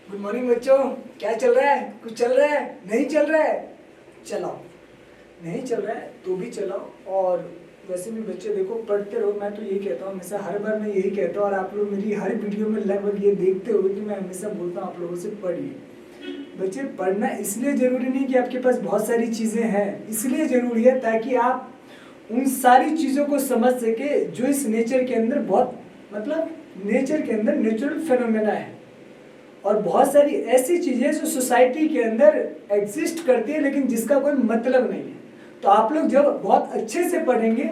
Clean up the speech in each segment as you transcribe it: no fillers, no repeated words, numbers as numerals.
Good morning बच्चों। क्या चल रहा है? कुछ चल रहा है? नहीं चल रहा है? चलाओ। नहीं चल रहा है तो भी चलाओ। और वैसे भी बच्चे देखो, पढ़ते रहो। मैं तो यही कहता हूँ हमेशा, हर बार मैं यही कहता हूँ, और आप लोग मेरी हर वीडियो में लगभग ये देखते हो कि मैं हमेशा बोलता हूँ आप लोगों से पढ़िए। बच्चे, पढ़ना इसलिए ज़रूरी नहीं कि आपके पास बहुत सारी चीज़ें हैं, इसलिए ज़रूरी है ताकि आप उन सारी चीज़ों को समझ सके जो इस नेचर के अंदर बहुत नेचर के अंदर नेचुरल फेनोमेना है। और बहुत सारी ऐसी चीज़ें जो सोसाइटी के अंदर एग्जिस्ट करती है लेकिन जिसका कोई मतलब नहीं है। तो आप लोग जब बहुत अच्छे से पढ़ेंगे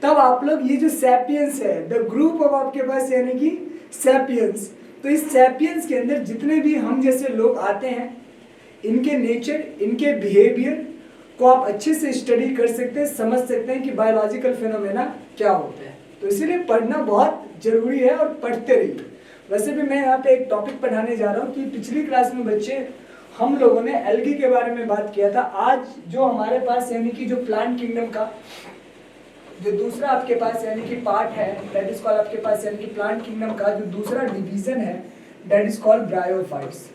तब आप लोग ये जो सैपियंस है, द ग्रुप ऑफ आपके पास यानी कि सैपियंस, तो इस सैपियंस के अंदर जितने भी हम जैसे लोग आते हैं, इनके नेचर, इनके बिहेवियर को आप अच्छे से स्टडी कर सकते हैं, समझ सकते हैं कि बायोलॉजिकल फिनोमेना क्या होता है। तो इसीलिए पढ़ना बहुत जरूरी है और पढ़ते रहिए। वैसे भी मैं यहाँ पे एक टॉपिक पढ़ाने जा रहा हूँ कि पिछली क्लास में बच्चे हम लोगों ने एल्गी के बारे में बात किया था। आज जो हमारे पास यानी कि जो प्लांट किंगडम का जो दूसरा आपके पास यानी कि पार्ट है, दैट इज कॉल्ड आपके पास यानी कि प्लांट किंगडम का जो दूसरा डिवीजन है, दैट इज कॉल्ड ब्रायोफाइट्स।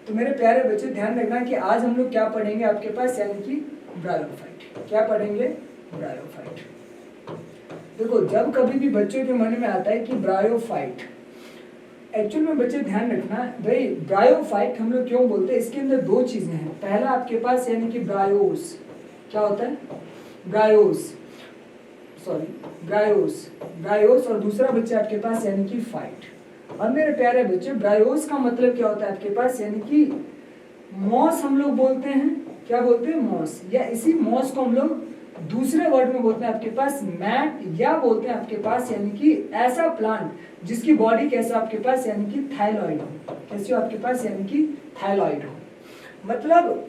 तो मेरे प्यारे बच्चे ध्यान रखना कि आज हम लोग क्या पढ़ेंगे आपके पास यानी कि ब्रायोफाइट। क्या पढ़ेंगे? ब्रायोफाइट। देखो, जब कभी भी बच्चों के मन में आता है कि ब्रायोफाइट, एक्चुअल में बच्चे ध्यान रखना भाई, ब्रायोफाइट हम लोग क्यों बोलते हैं, इसके अंदर दो चीजें हैं। पहला आपके पास यानी कि ब्रायोस। क्या होता है? ब्रायोस और दूसरा बच्चे आपके पास यानी कि फाइट। और मेरे प्यारे बच्चे, ब्रायोस का मतलब क्या होता है आपके पास यानी कि मॉस हम लोग बोलते हैं। क्या बोलते हैं? मॉस। या इसी मॉस को हम लोग दूसरे वर्ड में बोलते हैं आपके पास मैट, या बोलते हैं आपके पास यानी कि ऐसा प्लांट जिसकी बॉडी कैसा आपके पास यानी कि थायलॉइड हो। कैसी हो आपके पास यानी कि थायलॉइड हो। मतलब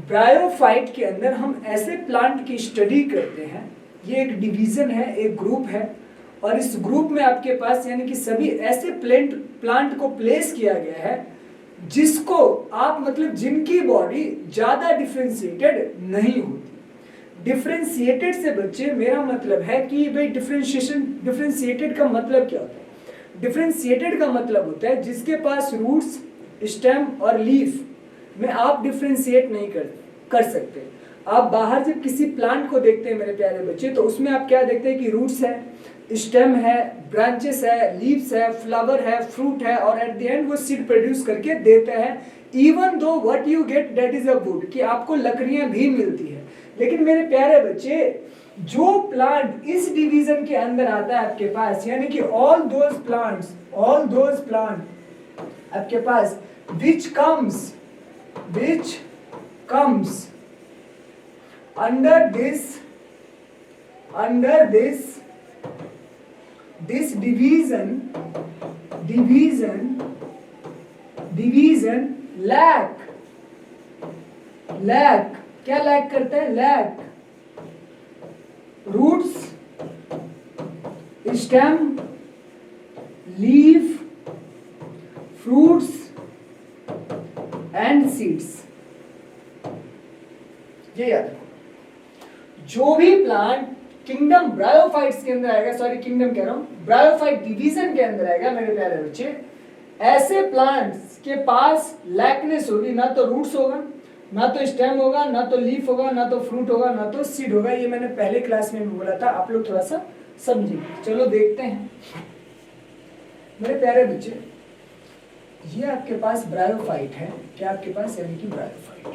ब्रायोफाइट के अंदर हम ऐसे प्लांट की स्टडी करते हैं। ये एक डिवीजन है, एक ग्रुप है, और इस ग्रुप में आपके पास यानी कि सभी ऐसे प्लांट को प्लेस किया गया है जिसको आप जिनकी बॉडी ज्यादा डिफरेंशिएटेड नहीं होती। डिफरेंशिएटेड से बच्चे मेरा मतलब है कि भाई डिफरेंशिएटेड का मतलब क्या होता है? डिफरेंशिएटेड का मतलब होता है जिसके पास रूट्स, स्टेम और लीफ में आप डिफरेंशिएट नहीं कर सकते। आप बाहर जब किसी प्लांट को देखते हैं मेरे प्यारे बच्चे, तो उसमें आप क्या देखते हैं कि रूट्स है, स्टेम है, ब्रांचेस है, लीव्स है, फ्लावर है, फ्रूट है, और एट द एंड वो सीड प्रोड्यूस करके देते हैं। Even though what you get that is a would, कि आपको लकड़ियां भी मिलती है। लेकिन मेरे प्यारे बच्चे, जो प्लांट इस डिवीजन के अंदर आता है आपके पास यानी कि ऑल दोज प्लांट आपके पास which comes under this division lack क्या लैक करता है? Lack roots, stem, leaf, fruits and seeds. ये याद रखो, जो भी प्लांट किंगडम ब्रायोफाइट्स के अंदर आएगा, सॉरी किंगडम कह रहा हूं, ब्रायोफाइट डिवीजन के अंदर आएगा मेरे प्यारे बच्चे, ऐसे प्लांट्स के पास लैकनेस होगी। ना तो रूट्स होगा, ना तो स्टेम होगा, ना तो लीफ होगा, ना तो फ्रूट होगा, ना तो सीड होगा। ये मैंने पहले क्लास में भी बोला था, आप लोग थोड़ा सा समझिए। चलो देखते हैं मेरे प्यारे बच्चे, ये आपके पास ब्रायोफाइट है। क्या आपके पास यानी कि ब्रायोफाइट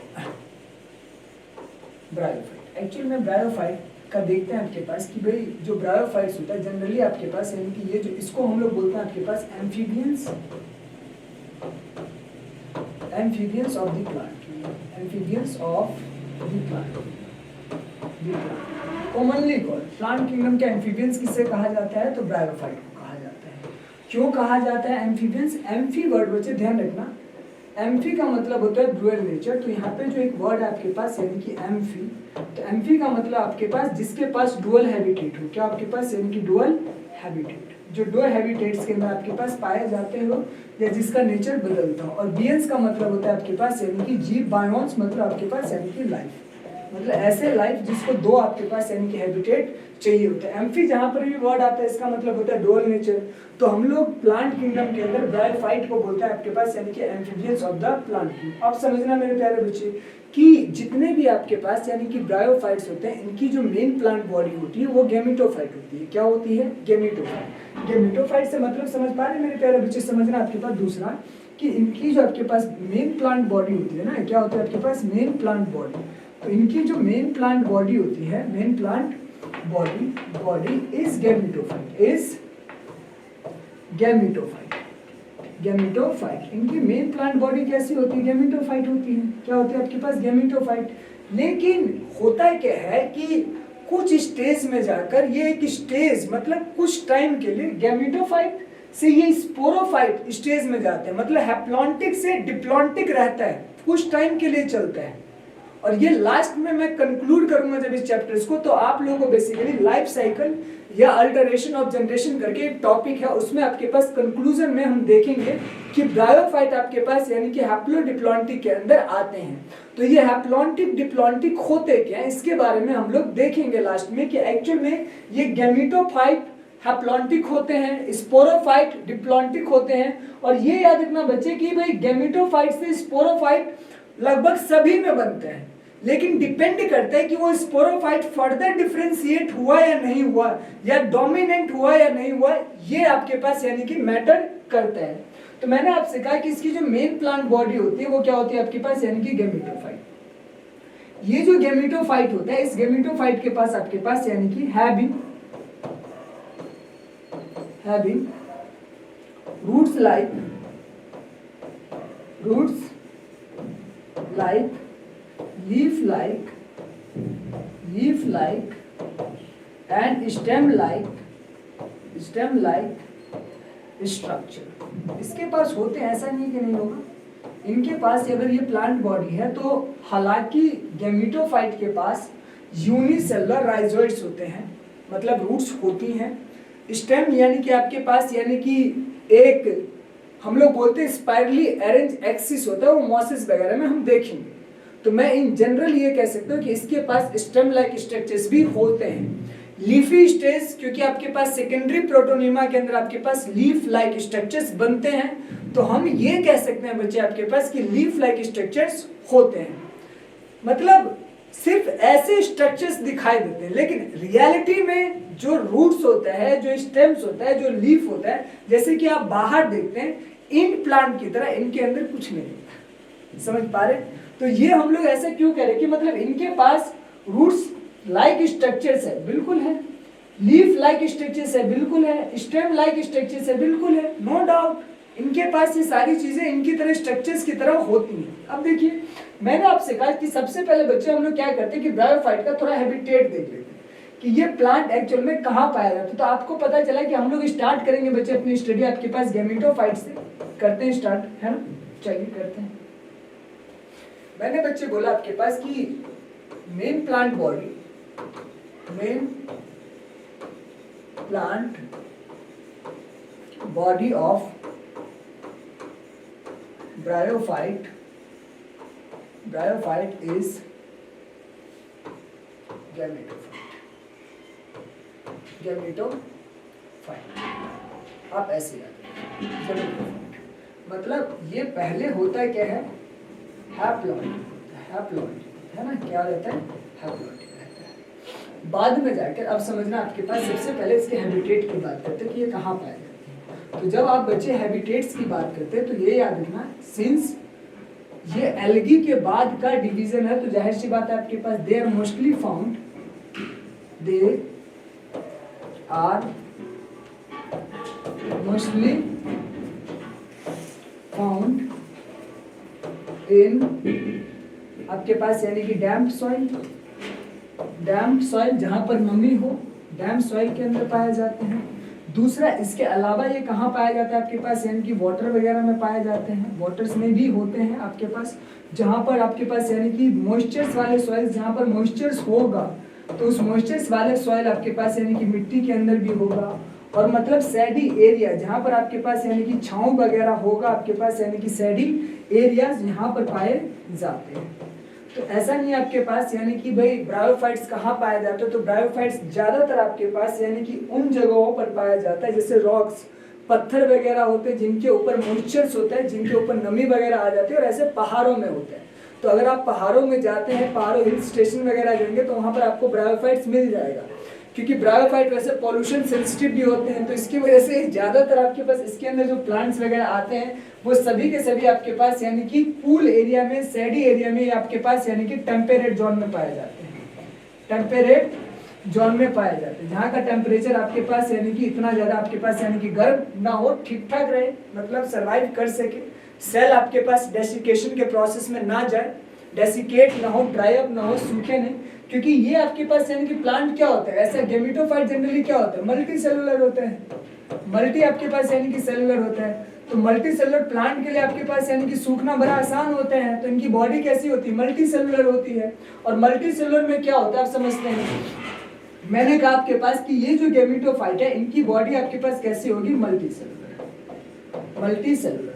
एक्चुअली में ब्रायोफाइट का देखते हैं आपके पास कि भाई जो ब्रायोफाइट्स होता है जनरली आपके पास यानी कि ये जो इसको हम लोग बोलते हैं आपके पास amphibians of the plant. Amphibians of the plant, commonly called plant kingdom के एम्फीबियंस किसे कहा जाता है? तो ब्रायोफाइट को कहा जाता है। क्यों कहा जाता है एम्फीबियंस? एम्फी वर्ड बच्चे ध्यान रखना, एम्फी का मतलब होता है डुअल नेचर। तो यहाँ पे जो एक वर्ड है आपके पास यानी कि एम्फी, तो एम्फी का मतलब आपके पास जिसके पास डुअल हैबिटेट हो। क्या आपके पास यानी कि डुअल हैबिटेट, जो डुअल हैबिटेट्स के अंदर आपके पास पाए जाते हो या जिसका नेचर बदलता हो। और बियंस का मतलब होता है आपके पास यानी कि जीव, बायोन्स मतलब आपके पास यानी कि लाइफ। मतलब ऐसे लाइफ जिसको दो आपके पास यानी कि हैबिटेट चाहिए होते हैं। एम्फी जहाँ पर भी वर्ड आता है इसका मतलब होता है डुअल नेचर। तो हम लोग प्लांट किंगडम के अंदर ब्रायोफाइट को बोलते हैं आपके पास यानी कि amphibians of the plant kingdom. अब समझना मेरे प्यारे बच्चे कि जितने भी आपके पास यानी कि ब्रायोफाइट्स होते हैं इनकी जो मेन प्लांट बॉडी होती है वो गैमेटोफाइट होती है। क्या होती है? गैमेटोफाइट। गैमेटोफाइट से मतलब समझ पा रहे हैं मेरे प्यारे बच्चे? समझना आपके पास दूसरा कि इनकी जो आपके पास मेन प्लांट बॉडी होती है ना, क्या होता है आपके पास? Main plant body. तो इनकी जो मेन प्लांट बॉडी होती है, main plant body is gametophyte, is gametophyte. Gametophyte इनकी मेन प्लांट बॉडी कैसी होती है? गैमेटोफाइट होती है। क्या होती है आपके पास? गैमेटोफाइट। लेकिन होता क्या है कि कुछ स्टेज में जाकर ये एक स्टेज मतलब कुछ टाइम के लिए गैमेटोफाइट से ये स्पोरोफाइट स्टेज में जाते हैं, मतलब हैप्लॉन्टिक से डिप्लॉन्टिक रहता है, कुछ टाइम के लिए चलता है। और ये लास्ट में मैं कंक्लूड करूंगा जब इस चैप्टर्स को, तो आप लोगों को बेसिकली लाइफ साइकिल या अल्टरेशन ऑफ जनरेशन करके एक टॉपिक है, उसमें आपके पास कंक्लूजन में हम देखेंगे कि ब्रायोफाइट आपके पास यानी कि हैप्लोडिप्लॉन्टिक के अंदर आते हैं। तो ये हैप्लॉन्टिक डिप्लॉन्टिक होते क्या है इसके बारे में हम लोग देखेंगे लास्ट में कि एक्चुअल में ये गैमेटोफाइट हैप्लॉन्टिक होते हैं, स्पोरोफाइट डिप्लॉन्टिक होते हैं। और ये याद रखना बच्चे कि भाई गैमेटोफाइट से स्पोरोफाइट लगभग सभी में बनते हैं, लेकिन डिपेंड करता है कि वो स्पोरोफाइट फर्दर डिफरेंशिएट हुआ या नहीं हुआ, या डोमिनेंट हुआ या नहीं हुआ, ये आपके पास यानी कि मैटर करता है। तो मैंने आपसे कहा कि इसकी जो मेन प्लांट बॉडी होती है वो क्या होती है आपके पास? यानी कि गैमेटोफाइट। ये जो गैमेटोफाइट होता है, इस गैमेटोफाइट के पास आपके पास यानी कि having roots like leaf like and stem like structure। इसके पास होते हैं, ऐसा नहीं कि नहीं होगा। इनके पास अगर ये प्लांट बॉडी है तो हालांकि गैमेटोफाइट के पास यूनिसेलुलर राइजोइड्स होते हैं, मतलब रूट्स होती हैं। स्टेम यानी कि आपके पास यानी कि एक हम लोग बोलते हैं स्पाइरली अरेंज एक्सिस होता है, वो मॉसेस वगैरह में हम देखेंगे। तो मैं इन जनरल ये कह सकता हूँ कि इसके पास स्टेम लाइक स्ट्रक्चर्स भी होते हैं। लीफी स्टेज क्योंकि आपके पास सेकेंडरी प्रोटोनिमा के अंदर आपके पास लीफ लाइक स्ट्रक्चर्स बनते हैं, तो हम ये कह सकते हैं बच्चे आपके पास कि लीफ लाइक स्ट्रक्चर्स होते हैं। मतलब सिर्फ ऐसे स्ट्रक्चर्स दिखाई देते हैं, लेकिन रियलिटी में जो रूट्स होता है, जो स्टेम्स होता है, जो लीफ होता है, जैसे कि आप बाहर देखते हैं इन प्लांट की तरह इनके अंदर कुछ नहीं होता। समझ पा रहे? तो ये हम लोग ऐसा क्यों कह रहे कि मतलब इनके पास रूट्स लाइक स्ट्रक्चर्स है, बिल्कुल है। लीफ लाइक स्ट्रक्चर्स है, बिल्कुल है। स्टेम लाइक स्ट्रक्चर्स है, बिल्कुल है, नो डाउट। इनके पास ये सारी चीजें इनकी तरह स्ट्रक्चर्स की तरह होती हैं। अब देखिए मैंने आपसे कहा कि सबसे पहले बच्चे हम लोग क्या करते हैं कि ब्रायोफाइट का थोड़ा हैबिटेट देख लेते हैं कि ये प्लांट एक्चुअल में कहाँ पाया जाता है। तो आपको पता चला कि हम लोग स्टार्ट करेंगे बच्चे अपनी स्टडी आपके पास गैमेटोफाइट से करते हैं स्टार्ट, है ना? चलिए करते हैं। मैंने बच्चे बोला आपके पास कि main plant body of bryophyte is gametophyte. आप ऐसे याद गैमेटोफाइट मतलब ये पहले होता क्या है? हैप्लॉइड है ना? क्या रहता है? हैप्लॉइड रहता है। बाद में जाकर अब समझना आपके पास सबसे पहले इसके हैबिटेट की बात करते हैं कि ये कहाँ पाए जाते हैं। तो जब आप बच्चे हैबिटेट्स की बात करते हैं तो ये याद रखना, सिंस ये एल्गी के बाद का डिवीजन है तो जाहिर सी बात है आपके पास they are mostly found in आपके पास यानी कि डैम्प सॉइल जहां पर नमी हो, डैम्प सॉइल के अंदर पाए जाते हैं। दूसरा इसके अलावा ये कहाँ पाया जाता है आपके पास? यानी कि वाटर वगैरह में पाए जाते हैं, वाटर्स में भी होते हैं आपके पास, जहाँ पर आपके पास यानी कि मॉइस्चर्स वाले सॉइल, जहाँ पर मॉइस्चर्स होगा तो उस मॉइस्चर्स वाले सॉइल आपके पास यानी कि मिट्टी के अंदर भी होगा। और मतलब सैडी एरिया जहाँ पर आपके पास यानी कि छाँव वगैरह होगा आपके पास, यानी कि सैडी एरियाज यहाँ पर पाए जाते हैं। तो ऐसा नहीं है आपके पास, यानी कि भाई ब्रायोफाइट्स कहाँ पाया जाता है, तो ब्रायोफाइट्स ज्यादातर आपके पास यानी कि उन जगहों पर पाया जाता है जैसे रॉक्स, पत्थर वगैरह होते हैं जिनके ऊपर मॉइस्चर्स होता है, जिनके ऊपर नमी वगैरह आ जाती है, और ऐसे पहाड़ों में होते हैं। तो अगर आप पहाड़ों में जाते हैं, पहाड़ों हिल स्टेशन वगैरह जाएंगे तो वहां पर आपको ब्रायोफाइट्स मिल जाएगा, क्योंकि ब्रायोफाइट वैसे पॉल्यूशन सेंसिटिव भी होते हैं, तो इसकी वजह से ज्यादातर आपके पास इसके अंदर जो प्लांट्स वगैरह आते हैं वो सभी के सभी आपके पास यानी कि कूल एरिया में, सैडी एरिया में आपके पास यानी कि टेम्परेट जोन में पाए जाते हैं, टेम्परेट जोन में पाए जाते हैं, जहाँ का टेम्परेचर आपके पास यानी कि इतना ज्यादा आपके पास यानी कि गर्म ना हो, ठीक ठाक रहे, मतलब सरवाइव कर सके, सेल आपके पास डेसिकेशन के प्रोसेस में ना जाए, डेसिकेट ना हो, ड्राई अप ना हो, सूखे नहीं, क्योंकि ये आपके पास यानी कि प्लांट क्या होता है, ऐसा गेमेटोफाइट जनरली क्या होता है, मल्टी सेलुलर होते हैं, मल्टी आपके पास यानी कि सेलुलर होता है। तो मल्टी सेलुलर प्लांट के लिए आपके पास यानी कि सूखना बड़ा आसान होता है, तो इनकी बॉडी कैसी होती है, मल्टी सेलुलर होती है। और मल्टी सेलुलर में क्या होता है आप समझते हैं, मैंने कहा आपके पास कि ये जो गेमेटोफाइट है इनकी बॉडी आपके पास कैसी होगी, मल्टी सेलुलर, मल्टी सेलुलर।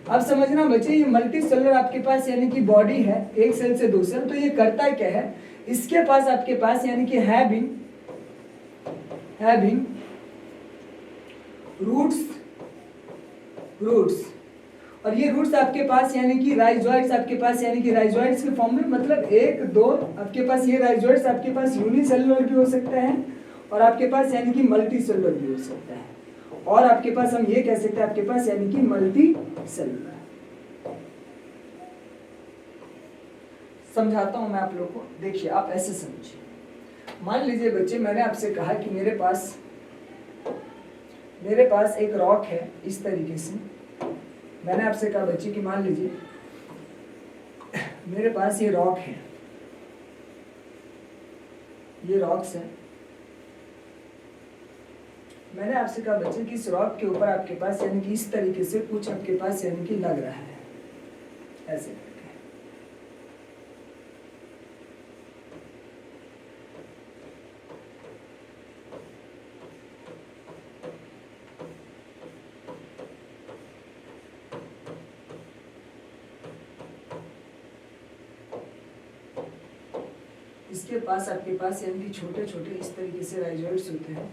अब समझना बच्चे, ये मल्टी सेलुलर आपके पास यानी कि बॉडी है, एक सेल से दो सेल, तो ये करता क्या है, इसके पास आपके पास यानी कि हैविंग रूट्स, और ये रूट्स आपके पास यानी कि राइजोइड्स आपके पास यानी कि राइजोइड्स के फॉर्म में, मतलब एक दो आपके पास ये राइजोइड्स आपके पास यूनिसेलुलर भी हो सकते हैं और आपके पास यानी कि मल्टी सेलुलर भी हो सकता है, और आपके पास हम ये कह सकते हैं आपके पास यानी कि मल्टी सेलुलर। समझाता हूं मैं आप लोगों को, देखिए आप ऐसे समझिए। मान लीजिए बच्चे, मैंने आपसे कहा कि मेरे पास एक रॉक है इस तरीके से। मैंने आपसे कहा बच्चे कि मान लीजिए मेरे पास ये रॉक है, ये रॉक्स है। मैंने आपसे कहा बच्चे कि इस रॉक के ऊपर आपके पास यानी कि इस तरीके से कुछ आपके पास यानी कि लग रहा है, ऐसे करके। इसके पास आपके पास यानी कि छोटे छोटे इस तरीके से राइजोइड्स होते हैं।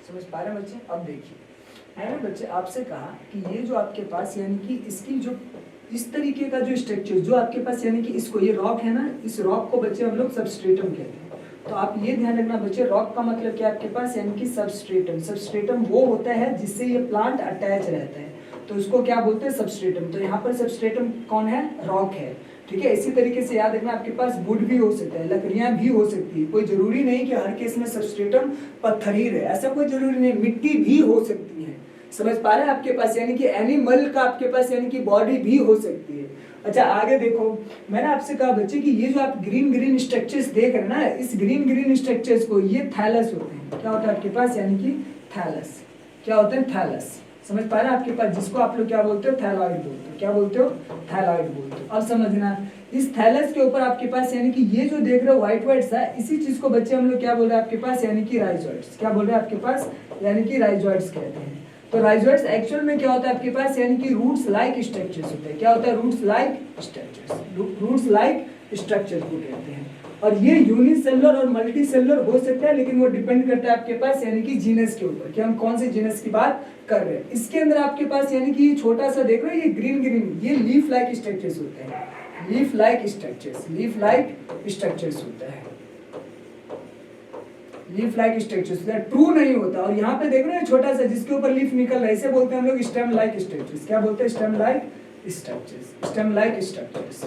समझ पा रहे हैं बच्चे? अब देखिए, मैंने बच्चे आपसे कहा कि ये जो आपके पास यानी कि इसकी जो इस तरीके का जो स्ट्रक्चर जो आपके पास यानी कि इसको, ये रॉक है ना, इस रॉक को बच्चे हम लोग सबस्ट्रेटम कहते हैं। तो आप ये ध्यान रखना बच्चे, रॉक का मतलब क्या आपके पास यानी कि सबस्ट्रेटम। सबस्ट्रेटम वो होता है जिससे ये प्लांट अटैच रहता है, तो उसको क्या बोलते हैं, सबस्ट्रेटम। तो यहाँ पर सबस्ट्रेटम कौन है, रॉक है, ठीक है। इसी तरीके से याद रखना आपके पास वुड भी हो सकता है, लकड़ियां भी हो सकती है, कोई जरूरी नहीं कि हर केस में सबस्ट्रेटम पत्थर ही रहे, ऐसा कोई जरूरी नहीं, मिट्टी भी हो सकती है। समझ पा रहे हैं आपके पास, यानी कि एनिमल का आपके पास यानी कि बॉडी भी हो सकती है। अच्छा आगे देखो, मैंने आपसे कहा बच्चे कि ये जो आप ग्रीन ग्रीन स्ट्रक्चर्स देख रहे हैं ना, इस ग्रीन ग्रीन स्ट्रक्चर्स को, ये थैलस होते हैं। क्या होता है आपके पास यानी कि थैलस, क्या होते हैं, थैलस। समझ पा रहे हैं आपके पास, जिसको आप लोग क्या बोलते हो, थैलॉइड बोलते हो। क्या बोलते हो, थैलॉइड बोलते हो। अब समझना, इस थैलस के ऊपर आपके पास यानी कि ये जो देख रहे हो व्हाइट व्हाइट है, इसी चीज को बच्चे हम लोग क्या बोल रहे हैं आपके पास यानी कि राइजोइड्स। क्या बोल रहे हैं आपके पास यानी कि राइजोइड्स कहते हैं। तो राइजोइड्स एक्चुअल में क्या होता है आपके पास यानी कि रूट्स लाइक स्ट्रक्चर्स होते हैं। क्या होता है, roots like structures, roots like structures को कहते हैं। और ये यूनिसेलुलर और मल्टी सेलुलर हो सकता है, लेकिन वो डिपेंड करता है आपके पास यानी कि जीनस के ऊपर कि हम कौन से जीनस की बात कर रहे हैं। इसके अंदर आपके पास यानी कि छोटा सा देख रहे हो, ये ग्रीन ग्रीन, ये लीफ लाइक स्ट्रक्चर्स होते हैं, leaf like structures, leaf like structures होता है, लीफ लाइक स्ट्रक्चर्स, ट्रू नहीं होता। और यहाँ पे देख रहे हैं छोटा सा जिसके ऊपर लीफ निकल रहा है, इसे बोलते हैं हम लोग स्टेम लाइक स्ट्रक्चर्स। क्या बोलते हैं, stem like structures, stem like structures.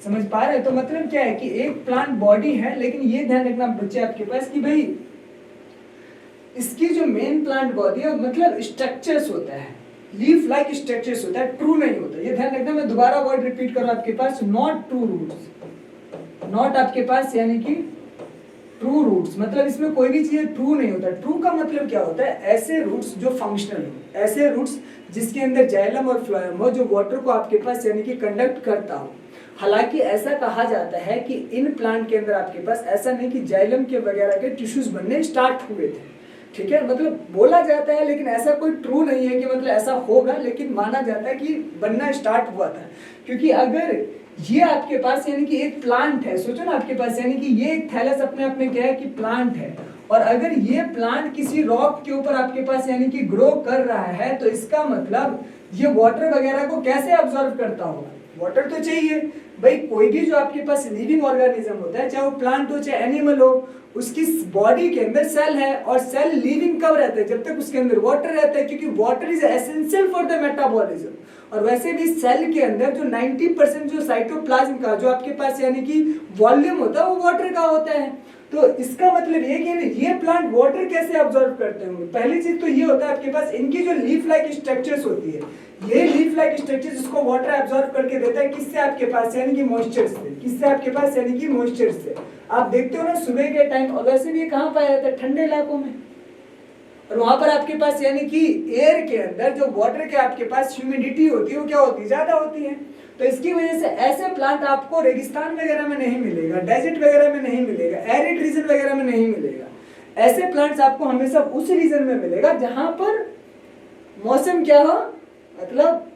समझ पा रहे हैं? तो मतलब क्या है कि एक प्लांट बॉडी है, लेकिन ये ध्यान रखना बच्चे आपके पास कि भाई इसकी जो मेन प्लांट बॉडी है मतलब स्ट्रक्चर्स होता है, लीफ लाइक स्ट्रक्चर्स होता है, ट्रू नहीं होता। ये ध्यान रखना, मैं दोबारा वर्ड रिपीट कर रहा हूं आपके पास, नॉट ट्रू रूट्स, नॉट आपके पास यानी कि ट्रू रूट्स, मतलब इसमें कोई भी चीज ट्रू नहीं होता। ट्रू का मतलब क्या होता है, ऐसे रूट्स जो फंक्शनल हो, ऐसे रूट्स जिसके अंदर जाइलम और फ्लोएम हो, जो वाटर को आपके पास यानी कि कंडक्ट करता हो। हालांकि ऐसा कहा जाता है कि इन प्लांट के अंदर आपके पास ऐसा नहीं कि जाइलम के वगैरह के टिश्यूज बनने स्टार्ट हुए थे, ठीक है, मतलब बोला जाता है लेकिन ऐसा कोई ट्रू नहीं है कि मतलब ऐसा होगा, लेकिन माना जाता है कि बनना स्टार्ट हुआ था। क्योंकि अगर ये आपके पास यानी कि एक प्लांट है, सोचो ना आपके पास यानी कि ये एक थैलस अपने आप में क्या है कि प्लांट है, और अगर ये प्लांट किसी रॉक के ऊपर आपके पास यानी कि ग्रो कर रहा है, तो इसका मतलब ये वाटर वगैरह को कैसे ऑब्जर्व करता होगा? वाटर तो चाहिए भाई। कोई भी जो आपके पास लिविंग ऑर्गेनिज्म होता है, चाहे वो प्लांट हो चाहे एनिमल हो, उसकी बॉडी के अंदर सेल है, और सेल लिविंग कब रहता है? जब तक उसके अंदर वाटर रहता है, क्योंकि water is essential for the metabolism. और वैसे भी सेल के अंदर जो 90% जो साइटोप्लाज्म का जो आपके पास यानी कि वॉल्यूम होता है वो वाटर का होता है। तो इसका मतलब ये कि ये प्लांट वाटर कैसे ऑब्जर्व करते होंगे? पहली चीज तो ये होता है आपके पास इनकी जो लीफ लाइक स्ट्रक्चर्स होती है, ये लीफ लाइक स्ट्रक्चर्स इसको वाटर ऑब्जर्व करके देता है। किससे? आपके पास यानी कि मॉइस्चर से। किससे? आपके पास यानी कि मॉइस्चर से। आप देखते हो ना सुबह के टाइम, और वैसे भी ये कहाँ पाया जाता है? ठंडे इलाकों में। और वहां पर आपके पास यानी कि एयर के अंदर जो वाटर के आपके पास ह्यूमिडिटी होती है वो क्या होती है? ज्यादा होती है। तो इसकी वजह से ऐसे प्लांट आपको रेगिस्तान वगैरह में नहीं मिलेगा, डेजर्ट वगैरह में नहीं मिलेगा, एरिड रीजन वगैरह में नहीं मिलेगा। ऐसे प्लांट्स आपको हमेशा उस रीजन में मिलेगा जहां पर मौसम क्या हो, मतलब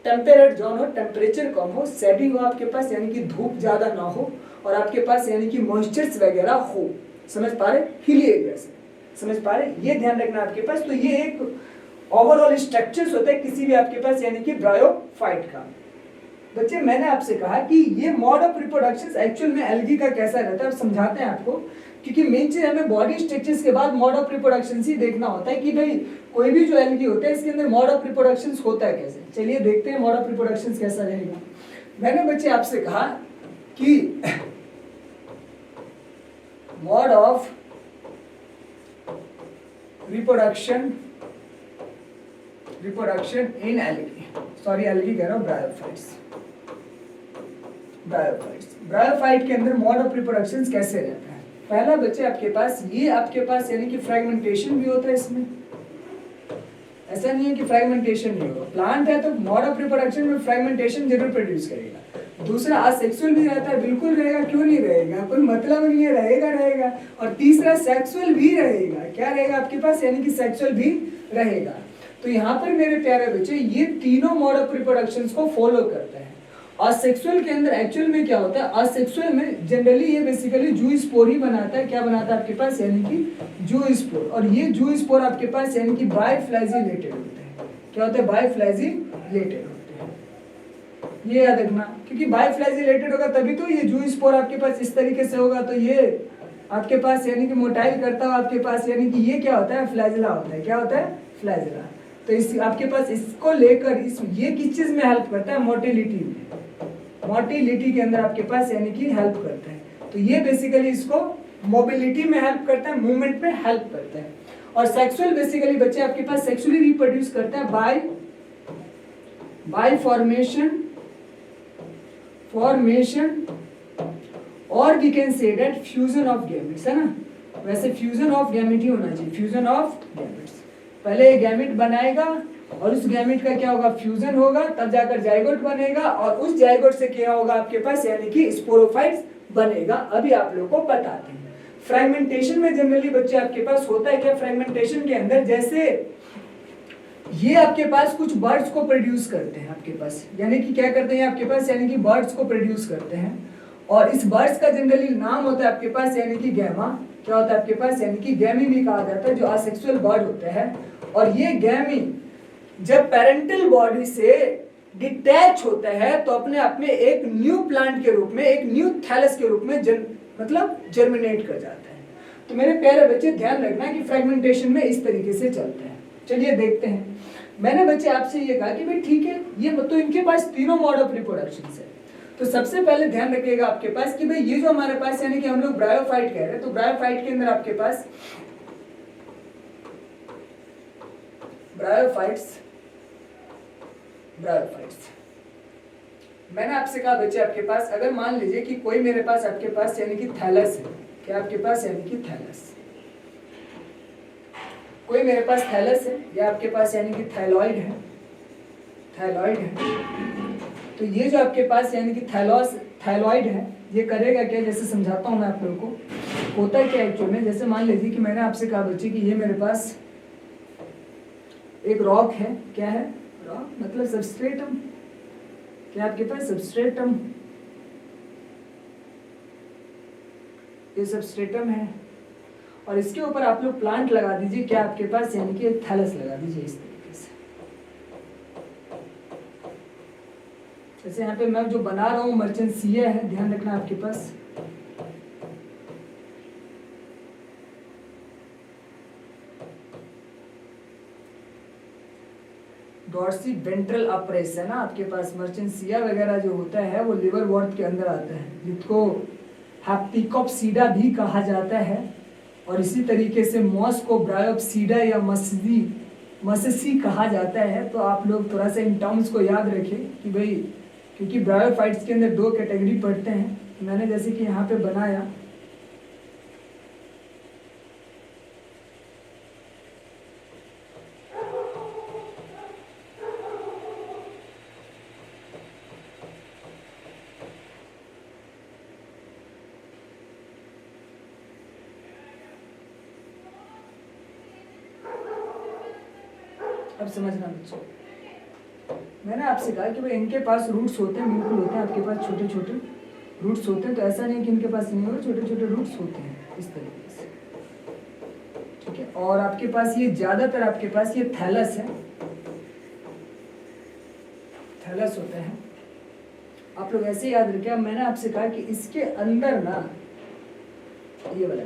टेम्परेट जोन हो, टेम्परेचर कम हो, शेडिंग हो आपके पास यानी कि धूप ज्यादा ना हो, और आपके पास यानी कि मॉइस्चर्स वगैरह हो। समझ पा रहे? हिली एरिया से। समझ पा रहे? ये ध्यान रखना आपके पास। तो ये एक ओवरऑल स्ट्रक्चर्स होता है किसी भी आपके पास यानी कि ब्रायोफाइट का। बच्चे मैंने आपसे कहा कि ये मोड ऑफ रिप्रोडक्शन एक्चुअल में एल्गी का कैसा रहता है, अब समझाते हैं आपको। क्योंकि मेन चीज हमें बॉडी स्ट्रक्चर्स के बाद मोड ऑफ रिप्रोडक्शन ही देखना होता है कि भाई कोई भी जो एल्गी होता है इसके अंदर मोड ऑफ रिप्रोडक्शन होता है कैसे। चलिए देखते हैं मोड ऑफ रिप्रोडक्शन कैसा रहेगा। मैंने बच्चे आपसे कहा कि mode of reproduction in algae, sorry algae कह रहा हूं, ब्रायोफाइट्स। ब्रायोफाइट के अंदर मोड ऑफ रिप्रोडक्शन कैसे रहता है? पहला बच्चे आपके पास ये आपके पास यानी कि फ्रेगमेंटेशन भी होता है इसमें। ऐसा नहीं है कि फ्रेगमेंटेशन नहीं होगा। प्लांट है तो मोड ऑफ रिप्रोडक्शन में फ्रेगमेंटेशन जरूर प्रोड्यूस करेगा। दूसरा असेक्सुअल भी रहता है, बिल्कुल रहेगा, क्यों नहीं रहेगा, कोई मतलब नहीं है, रहेगा। और तीसरा सेक्सुअल भी रहेगा। क्या रहेगा आपके पास? यानी कि सेक्सुअल भी रहेगा। तो यहाँ पर मेरे प्यारे बच्चे ये तीनों मोड ऑफ रिप्रोडक्शन को फॉलो करते हैं। असेक्सुअल के अंदर एक्चुअल में क्या होता है? असेक्सुअल में जनरली ये बेसिकली जूस्पोर ही बनाता है। क्या बनाता है आपके पास? यानी कि जूस्पोर। और ये जूस्पोर आपके पास यानी कि बाइफ्लैजिलेटेड होते हैं। क्या होते हैं? बाइफ्लैजिलेटेड होते हैं। ये याद रखना, क्योंकि बाइफ्लैजिलेटेड होगा तभी तो ये जूस्पोर आपके पास इस तरीके से होगा। तो ये आपके पास यानी कि मोटाइल करता हुआ आपके पास यानी कि ये क्या होता है? फ्लैजिला होता है। क्या होता है? फ्लैजिला। तो इस आपके पास इसको लेकर ये किस चीज में हेल्प करता है? मोटिलिटी में। मोटिलिटी के अंदर आपके पास यानी कि हेल्प करता है। तो ये बेसिकली इसको मोबिलिटी में हेल्प करता है, मूवमेंट में हेल्प करता है। और सेक्सुअल बेसिकली बच्चे आपके पास सेक्सुअली रिप्रोड्यूस करता है बाय फॉर्मेशन और we can say that fusion of gametes, है ना? वैसे फ्यूजन ऑफ गैमेट ही होना चाहिए, फ्यूजन ऑफ गैमेट्स। पहले गैमेट बनाएगा और उस गैमेट का क्या होगा? फ्यूजन होगा, तब जाकर जाइगोट बनेगा, और उस जाइगोट से क्या होगा आपके पास? यानी कि स्पोरोफाइट्स बनेगा। अभी आप लोगों को बताते हैं। फ्रेगमेंटेशन में जनरली बच्चे आपके पास होता है क्या? फ्रेगमेंटेशन के अंदर जैसे ये आपके पास कुछ बर्ड्स को प्रोड्यूस करते हैं आपके पास, यानी कि क्या करते हैं आपके पास? यानी कि बर्ड्स को प्रोड्यूस करते हैं, और इस बर्ड्स का जनरली नाम होता है आपके पास यानी कि गैमा। क्या होता है आपके पास? यानी कि गैमी भी कहा जाता है, जो असेक्सुअल बर्ड होते हैं। और ये गैमी जब पेरेंटल बॉडी से डिटैच होता है तो अपने आप में एक न्यू प्लांट के रूप में, एक न्यू थैलस के रूप में मतलब जर्मिनेट कर जाता है। तो मेरे प्यारे बच्चे ध्यान रखना कि फ्रेगमेंटेशन में इस तरीके से चलते हैं। चलिए देखते हैं। मैंने बच्चे आपसे ये कहा कि भाई ठीक है, ये तो इनके पास तीनों मोड ऑफ रिप्रोडक्शन है। तो सबसे पहले ध्यान रखिएगा आपके पास कि भाई ये जो हमारे पास यानी कि हम लोग ब्रायोफाइट कह रहे हैं, तो ब्रायोफाइट के अंदर आपके पास ब्रायोफाइट्स मैंने आपसे कहा बच्चे आपके पास अगर मान लीजिए कि कोई मेरे पास आपके पास यानी कि थैलस है। क्या आपके पास? यानी कि थैलस। कोई मेरे पास थैलस है या आपके पास यानी कि थैलॉइड है। तो ये जो आपके पास यानी कि थैलॉइड है, ये करेगा क्या? जैसे समझाता हूं मैं आप लोगों को। होता क्या एक्चुअल में, जैसे मान लीजिए कि मैंने आपसे कहा बच्चे कि ये मेरे पास एक रॉक है, क्या है, रॉक मतलब सबस्ट्रेटम, क्या आपके पास सबस्ट्रेटम, ये सबस्ट्रेटम है, और इसके ऊपर आप लोग प्लांट लगा दीजिए, क्या आपके पास, यानी कि एक थैलस लगा दीजिए इस तरीके से। जैसे यहाँ पे मैं जो बना रहा हूँ मर्चेंसिया है, ध्यान रखना आपके पास, डॉर्सी वेंट्रल अप्रेस है ना आपके पास, मर्चेंसिया वगैरह जो होता है वो लिवर वॉर्थ के अंदर आता है, जिसको हैप्टिकोप्सीडा भी कहा जाता है, और इसी तरीके से मॉस को ब्रायोप्सीडा या मससी कहा जाता है। तो आप लोग थोड़ा सा इन टर्म्स को याद रखें कि भाई, क्योंकि ब्रायोफाइट्स के अंदर 2 कैटेगरी पढ़ते हैं, मैंने जैसे कि यहाँ पे बनाया, अब समझना बच्चों, मैंने आपसे कहा कि भाई इनके पास रूट्स होते हैं, बिल्कुल होते हैं, आपके पास छोटे छोटे रूट्स होते हैं, तो ऐसा नहीं कि इनके पास नहीं होगा, छोटे छोटे रूट्स होते हैं इस तरीके से, ठीक है। और आपके पास ये ज्यादातर आपके पास ये थैलस है, थैलस होता है, आप लोग ऐसे याद रखें। मैंने आपसे कहा कि इसके अंदर ना, ये वाला,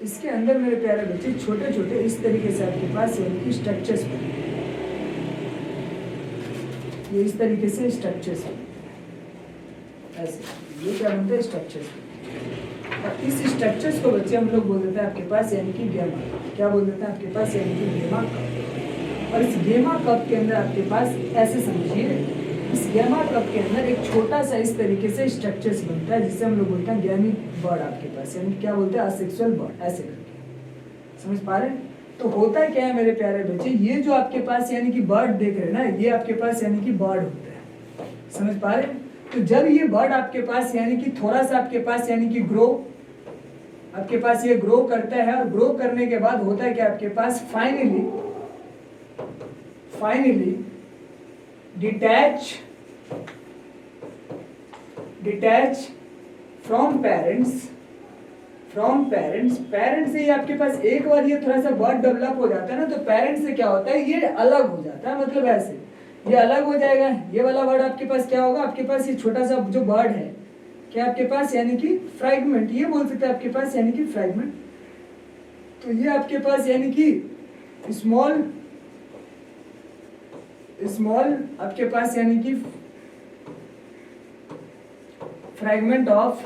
इसके अंदर मेरे प्यारे बच्चे छोटे छोटे इस तरीके से आपके पास इनकी स्ट्रक्चर्स बने, ये इस तरीके से स्ट्रक्चर्स ऐसे, ये क्या बनता है, स्ट्रक्चर्स। और इस स्ट्रक्चर्स को बच्चे हम लोग बोल देते हैं आपके पास यानी कि गेमा, क्या बोल देते हैं आपके पास, यानी कि गेमा कप। और इस गेमा कप के अंदर आपके पास ऐसे समझिए, इस गेमा कप के अंदर एक छोटा सा इस तरीके से स्ट्रक्चर्स बनता है, जिसे हम लोग बोलते हैं गैमी बर्ड आपके पास, यानी क्या बोलते हैं, असेक्सुअल बर्ड, ऐसे करके, समझ पा रहे हैं। तो होता क्या है मेरे प्यारे बच्चे, ये जो आपके पास यानी कि बर्ड देख रहे हैं ना, ये आपके पास यानी कि बर्ड होता है, समझ पा रहे हैं। तो जब ये बर्ड आपके पास यानी कि थोड़ा सा आपके पास यानी कि ग्रो, आपके पास ये ग्रो करता है, और ग्रो करने के बाद होता है कि आपके पास finally detach from parents, parents से आपके पास एक बार ये थोड़ा सा बर्ड डेवलप हो जाता है ना, तो पेरेंट्स से क्या होता है, ये अलग हो जाता है, मतलब ऐसे ये अलग हो जाएगा। ये वाला बर्ड आपके पास क्या होगा, आपके पास ये छोटा सा जो बर्ड है, क्या आपके पास यानी कि फ्रैगमेंट, ये बोल सकते हैं आपके पास यानी कि फ्रैगमेंट। तो ये आपके पास यानी कि स्मॉल आपके पास यानी कि फ्रैगमेंट ऑफ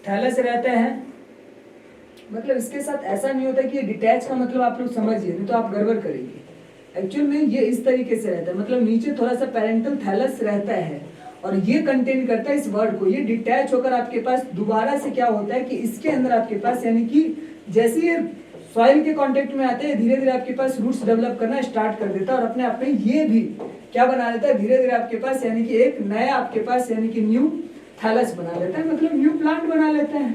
थैलस रहता है। मतलब इसके साथ ऐसा नहीं होता कि ये डिटैच का मतलब आप लोग समझिए, नहीं तो आप गड़बड़ करेंगे। एक्चुअल में ये इस तरीके से रहता है, मतलब नीचे थोड़ा सा पेरेंटल थैलस रहता है और ये कंटेन करता है इस वर्ड को। ये डिटैच होकर आपके पास दोबारा से क्या होता है कि इसके अंदर आपके पास यानी कि जैसे ये सॉइल के कांटेक्ट में आते हैं, धीरे धीरे आपके पास रूट्स डेवलप करना स्टार्ट कर देता है और अपने आप में ये भी क्या बना लेता है, धीरे धीरे आपके पास यानी कि एक नया आपके पास यानी कि न्यू थैलस बना लेता है, मतलब न्यू प्लांट बना लेता है।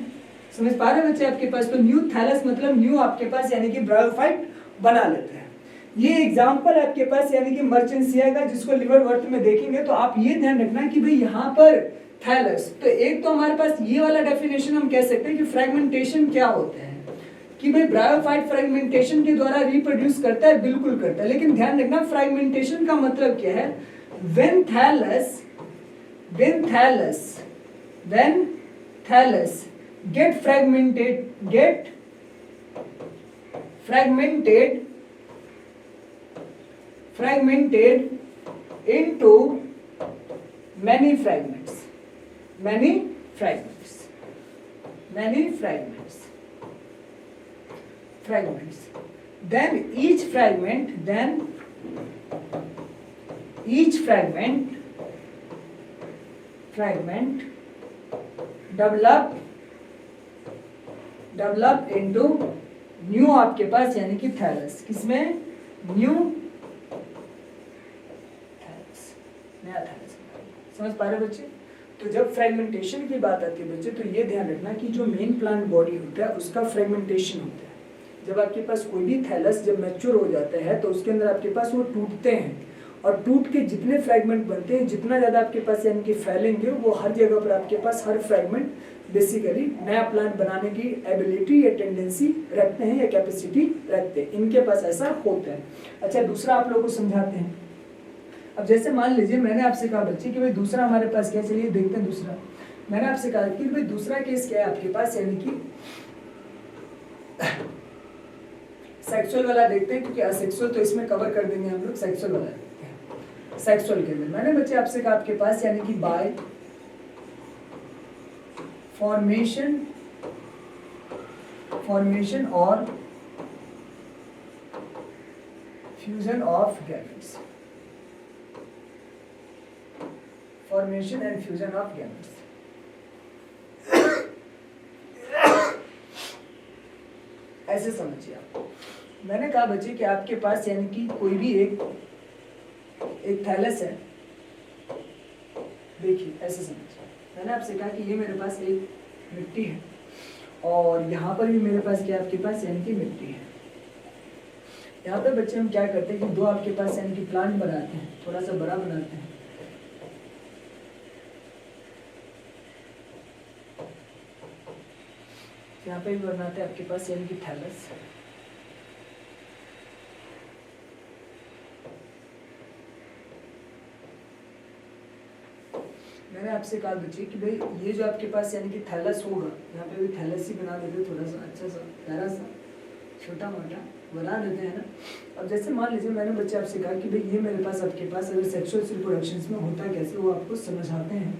समझ पा रहे बच्चे आपके पास? तो न्यू थैलस मतलब न्यू आपके पास यानी कि ब्रायोफाइट बना लेता है। ये एग्जांपल आपके पास यानी कि मर्चेंसिया का, जिसको लिवर वर्थ में देखेंगे तो आप ये ध्यान रखना कि भाई यहाँ पर थैलस, तो एक तो हमारे पास ये वाला डेफिनेशन हम कह सकते हैं कि फ्रेगमेंटेशन क्या होता है, कि भाई ब्रायोफाइट फ्रेगमेंटेशन के द्वारा रिप्रोड्यूस करता है, बिल्कुल करता है। लेकिन ध्यान रखना फ्रेगमेंटेशन का मतलब क्या है, when thallus get fragmented into many fragments, then each fragment develop into new आपके पास यानी कि थैलस, किसमें न्यू थैलस, नया थैलस। समझ पा रहे बच्चे? तो जब फ्रेगमेंटेशन की बात आती है बच्चे, तो ये ध्यान रखना कि जो मेन प्लांट बॉडी होता है उसका फ्रेगमेंटेशन होता है। जब आपके पास कोई भी थैलस जब मैच्योर हो जाता है तो उसके अंदर आपके पास वो टूटते हैं, और टूट के जितने फ्रैगमेंट बनते हैं, जितना ज़्यादा आपके पास यानी कि फैलेंगे, वो हर जगह पर आपके पास हर फ्रैगमेंट बेसिकली नया प्लांट बनाने की एबिलिटी या टेंडेंसी रखते हैं या कैपेसिटी रखते हैं, इनके पास ऐसा होता है। अच्छा, दूसरा आप लोगों को समझाते हैं। अब जैसे मान लीजिए मैंने आपसे कहा बच्चे कि भाई दूसरा हमारे पास क्या, चलिए देखते हैं दूसरा। मैंने आपसे कहा कि भाई दूसरा केस क्या है आपके पास, यानी कि सेक्सुअल वाला देखते हैं, क्योंकि असेक्सुअल तो इसमें कवर कर देंगे हम लोग, सेक्सुअल वाला देखते हैं। सेक्सुअल के अंदर मैंने बच्चे आपसे कहा आपके पास यानी कि बाय फॉर्मेशन और fusion of gametes, formation and fusion of gametes. ऐसे समझिए आप, मैंने कहा बच्चे कि आपके पास यानी कि कोई भी एक थैलस है, देखिए ऐसे समझिए, मैंने आपसे कहा कि ये मेरे पास एक मिट्टी है और यहाँ पर भी मेरे पास क्या आपके पास यानी कि मिट्टी है। यहाँ पे बच्चे हम क्या करते हैं कि दो आपके पास यानी कि प्लांट बनाते हैं, थोड़ा सा बड़ा बनाते हैं, यहाँ पे भी बनाते हैं आपके पास यानी कि थैलस। मैंने आपसे कहा बच्चे कि भाई ये जो आपके पास यानी कि थैलस होगा, यहाँ पे भी थैलस ही बना देते, थोड़ा सा अच्छा सा प्यारा सा छोटा मोटा बना देते हैं ना। अब जैसे मान लीजिए मैंने बच्चे आपसे कहा कि भाई ये मेरे पास आपके पास अगर सेक्सुअल रिप्रोडक्शंस में होता है कैसे, वो आपको समझाते हैं।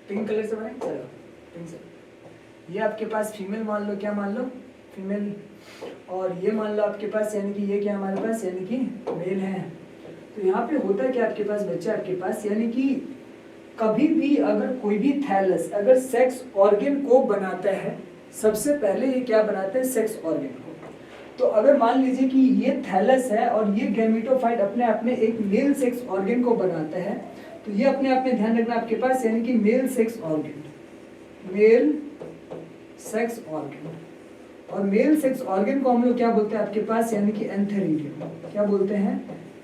पिंक कलर से बनाए, चलो पिंक से। ये आपके पास फीमेल मान लो, क्या मान लो, फीमेल, और ये मान लो आपके पास यानी कि ये क्या हमारे पास यानी कि मेल है। तो यहाँ पे होता है कि आपके पास बच्चा आपके पास यानी कि कभी भी अगर कोई भी थैलस अगर सेक्स ऑर्गन को बनाता है, सबसे पहले ये क्या बनाता है, सेक्स ऑर्गन को। तो अगर मान लीजिए कि ये थैलस है और ये गैमेटोफाइट अपने आप में एक मेल सेक्स ऑर्गन को बनाता है, तो ये अपने आप में ध्यान रखना आपके पास यानी कि male sex organ, male sex organ. और मेल सेक्स ऑर्गन को हम लोग क्या बोलते हैं आपके पास यानी कि एंथेरिडियम। क्या बोलते हैं,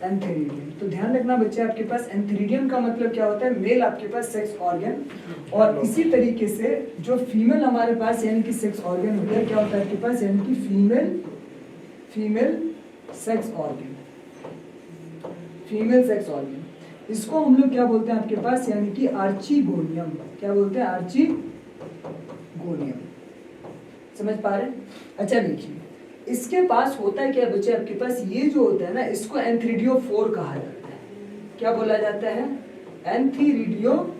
एंथेरिडियम। तो ध्यान रखना बच्चे आपके पास एंथेरिडियम का मतलब क्या होता है, मेल आपके पास सेक्स ऑर्गन। और इसी तरीके से जो फीमेल हमारे पास यानी कि सेक्स ऑर्गन होता है, क्या होता है आपके पास यानी कि female sex organ, female sex organ. इसको हम लोग क्या बोलते हैं आपके पास यानी कि आर्चीगोनियम। क्या बोलते हैं, आर्चीगोनियम। समझ पा रहे हैं? अच्छा देखिए, इसके पास होता है क्या बच्चे आपके पास, ये जो होता है ना इसको एंथेरिडियोफोर कहा जाता है। क्या बोला जाता है, एंथेरिडियोफोर।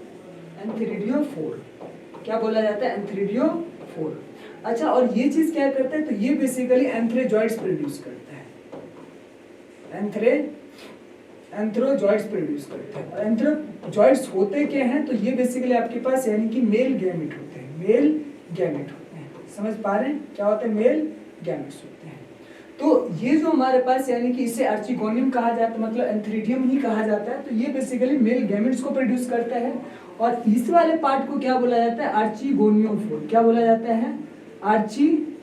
क्या बोला जाता है, एंथेरिडियोफोर। अच्छा, और ये चीज क्या करता है, तो ये बेसिकली एंथ्रोजॉइड्स प्रोड्यूस करता है, एंथ्रोजॉइड्स प्रोड्यूस करते हैं। और एंथ्रोजॉइड्स होते क्या हैं, तो ये बेसिकली आपके पास यानी कि मेल गैमेट होते हैं, मेल गैमेट होते हैं। समझ पा रहे हैं, क्या होते हैं, मेल गैमेट्स होते हैं। तो ये जो हमारे पास यानी कि इसे आर्चीगोनियम कहा जाता है, मतलब एंथेरिडियम ही कहा जाता है। तो ये बेसिकली मेल गैमेट्स को प्रोड्यूस करता है। और इस वाले पार्ट को क्या बोला जाता है, आर्चीगोनियोफोर। क्या बोला जाता है, आर्चीगोनियोफोर।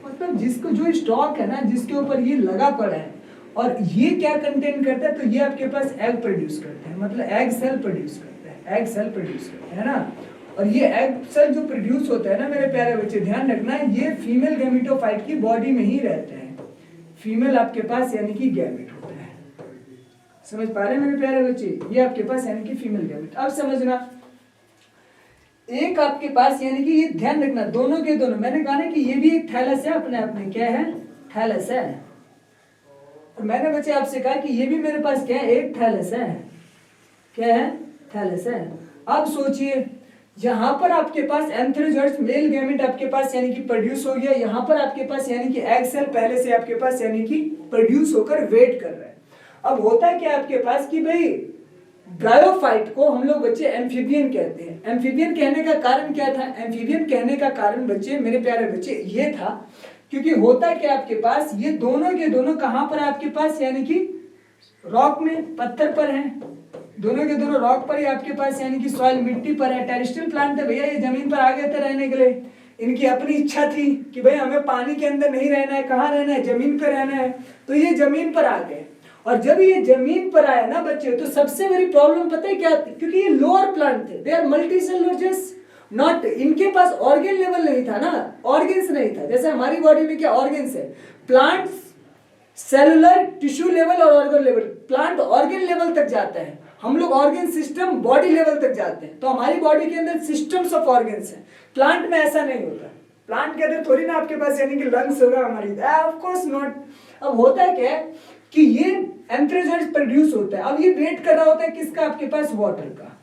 मतलब जिसको जो स्टॉक है ना, जिसके ऊपर ये लगा पड़ा है, और ये क्या कंटेन करता है, तो ये आपके पास एग प्रोड्यूस करता है, मतलब एग सेल प्रोड्यूस करता है, एग सेल प्रोड्यूस करता है ना। और ये एग सेल जो प्रोड्यूस होता है ना मेरे प्यारे बच्चे, ध्यान रखना, ये फीमेल गैमेटोफाइट की बॉडी में ही रहता है। फीमेल आपके पास यानी कि गैमेट होता है। समझ पा रहे हैं मेरे प्यारे बच्चे, ये आपके पास यानी कि फीमेल गैमेट। अब समझना, एक आपके पास यानी कि ये ध्यान रखना, दोनों के दोनों, मैंने कहा ना कि ये भी एक थैलस है अपने आप में, क्या है, थैलस है। और मैंने बच्चे आपसे कहा कि ये भी मेरे पास क्या है, एक थैलस है। क्या है, थैलस है। अब सोचिए, यहाँ पर आपके पास एंथ्रोजॉइड्स मेल गैमेट आपके पास यानी कि प्रोड्यूस हो गया, यहाँ पर आपके पास यानी कि एग सेल पहले से आपके पास यानी कि प्रोड्यूस होकर वेट कर रहा है। अब होता है क्या आपके पास कि भाई ब्रायोफाइट को हम लोग बच्चे एम्फीबियन कहते हैं। एम्फीबियन कहने का कारण क्या था, एम्फीबियन कहने का कारण बच्चे मेरे प्यारे बच्चे ये था क्योंकि होता क्या आपके पास, ये दोनों के दोनों कहां पर है आपके पास, यानी कि रॉक में, पत्थर पर हैं, दोनों के दोनों रॉक पर ही आपके पास, यानी कि सॉइल मिट्टी पर है। टेरेस्ट्रियल प्लांट थे भैया, ये जमीन पर आ गए थे रहने के लिए, इनकी अपनी इच्छा थी कि भाई हमें पानी के अंदर नहीं रहना है, कहाँ रहना है, जमीन पर रहना है, तो ये जमीन पर आ गए। और जब ये जमीन पर आया ना बच्चे, तो सबसे बड़ी प्रॉब्लम पता है क्या थी, क्योंकि ये लोअर प्लांट थे, they are multicellular, just not, इनके पास ऑर्गन लेवल नहीं था ना, ऑर्गन्स नहीं था, जैसे हमारी बॉडी में क्या ऑर्गन्स है, प्लांट्स सेलुलर, टिश्यू लेवल और organ level, plant organ level तक जाता है, हम लोग ऑर्गन सिस्टम बॉडी लेवल तक जाते हैं। तो हमारी बॉडी के अंदर सिस्टम्स ऑफ ऑर्गन्स हैं, प्लांट में ऐसा नहीं होता। प्लांट के अंदर थोड़ी ना आपके पास यानी कि लंग्स होगा हमारी, ऑफ कोर्स नॉट। अब होता है क्या है कि ये एंथ्रेजोइड्स प्रोड्यूस होता है, अब ये वेट कर रहा होता है किसका, आपके पास वाटर का,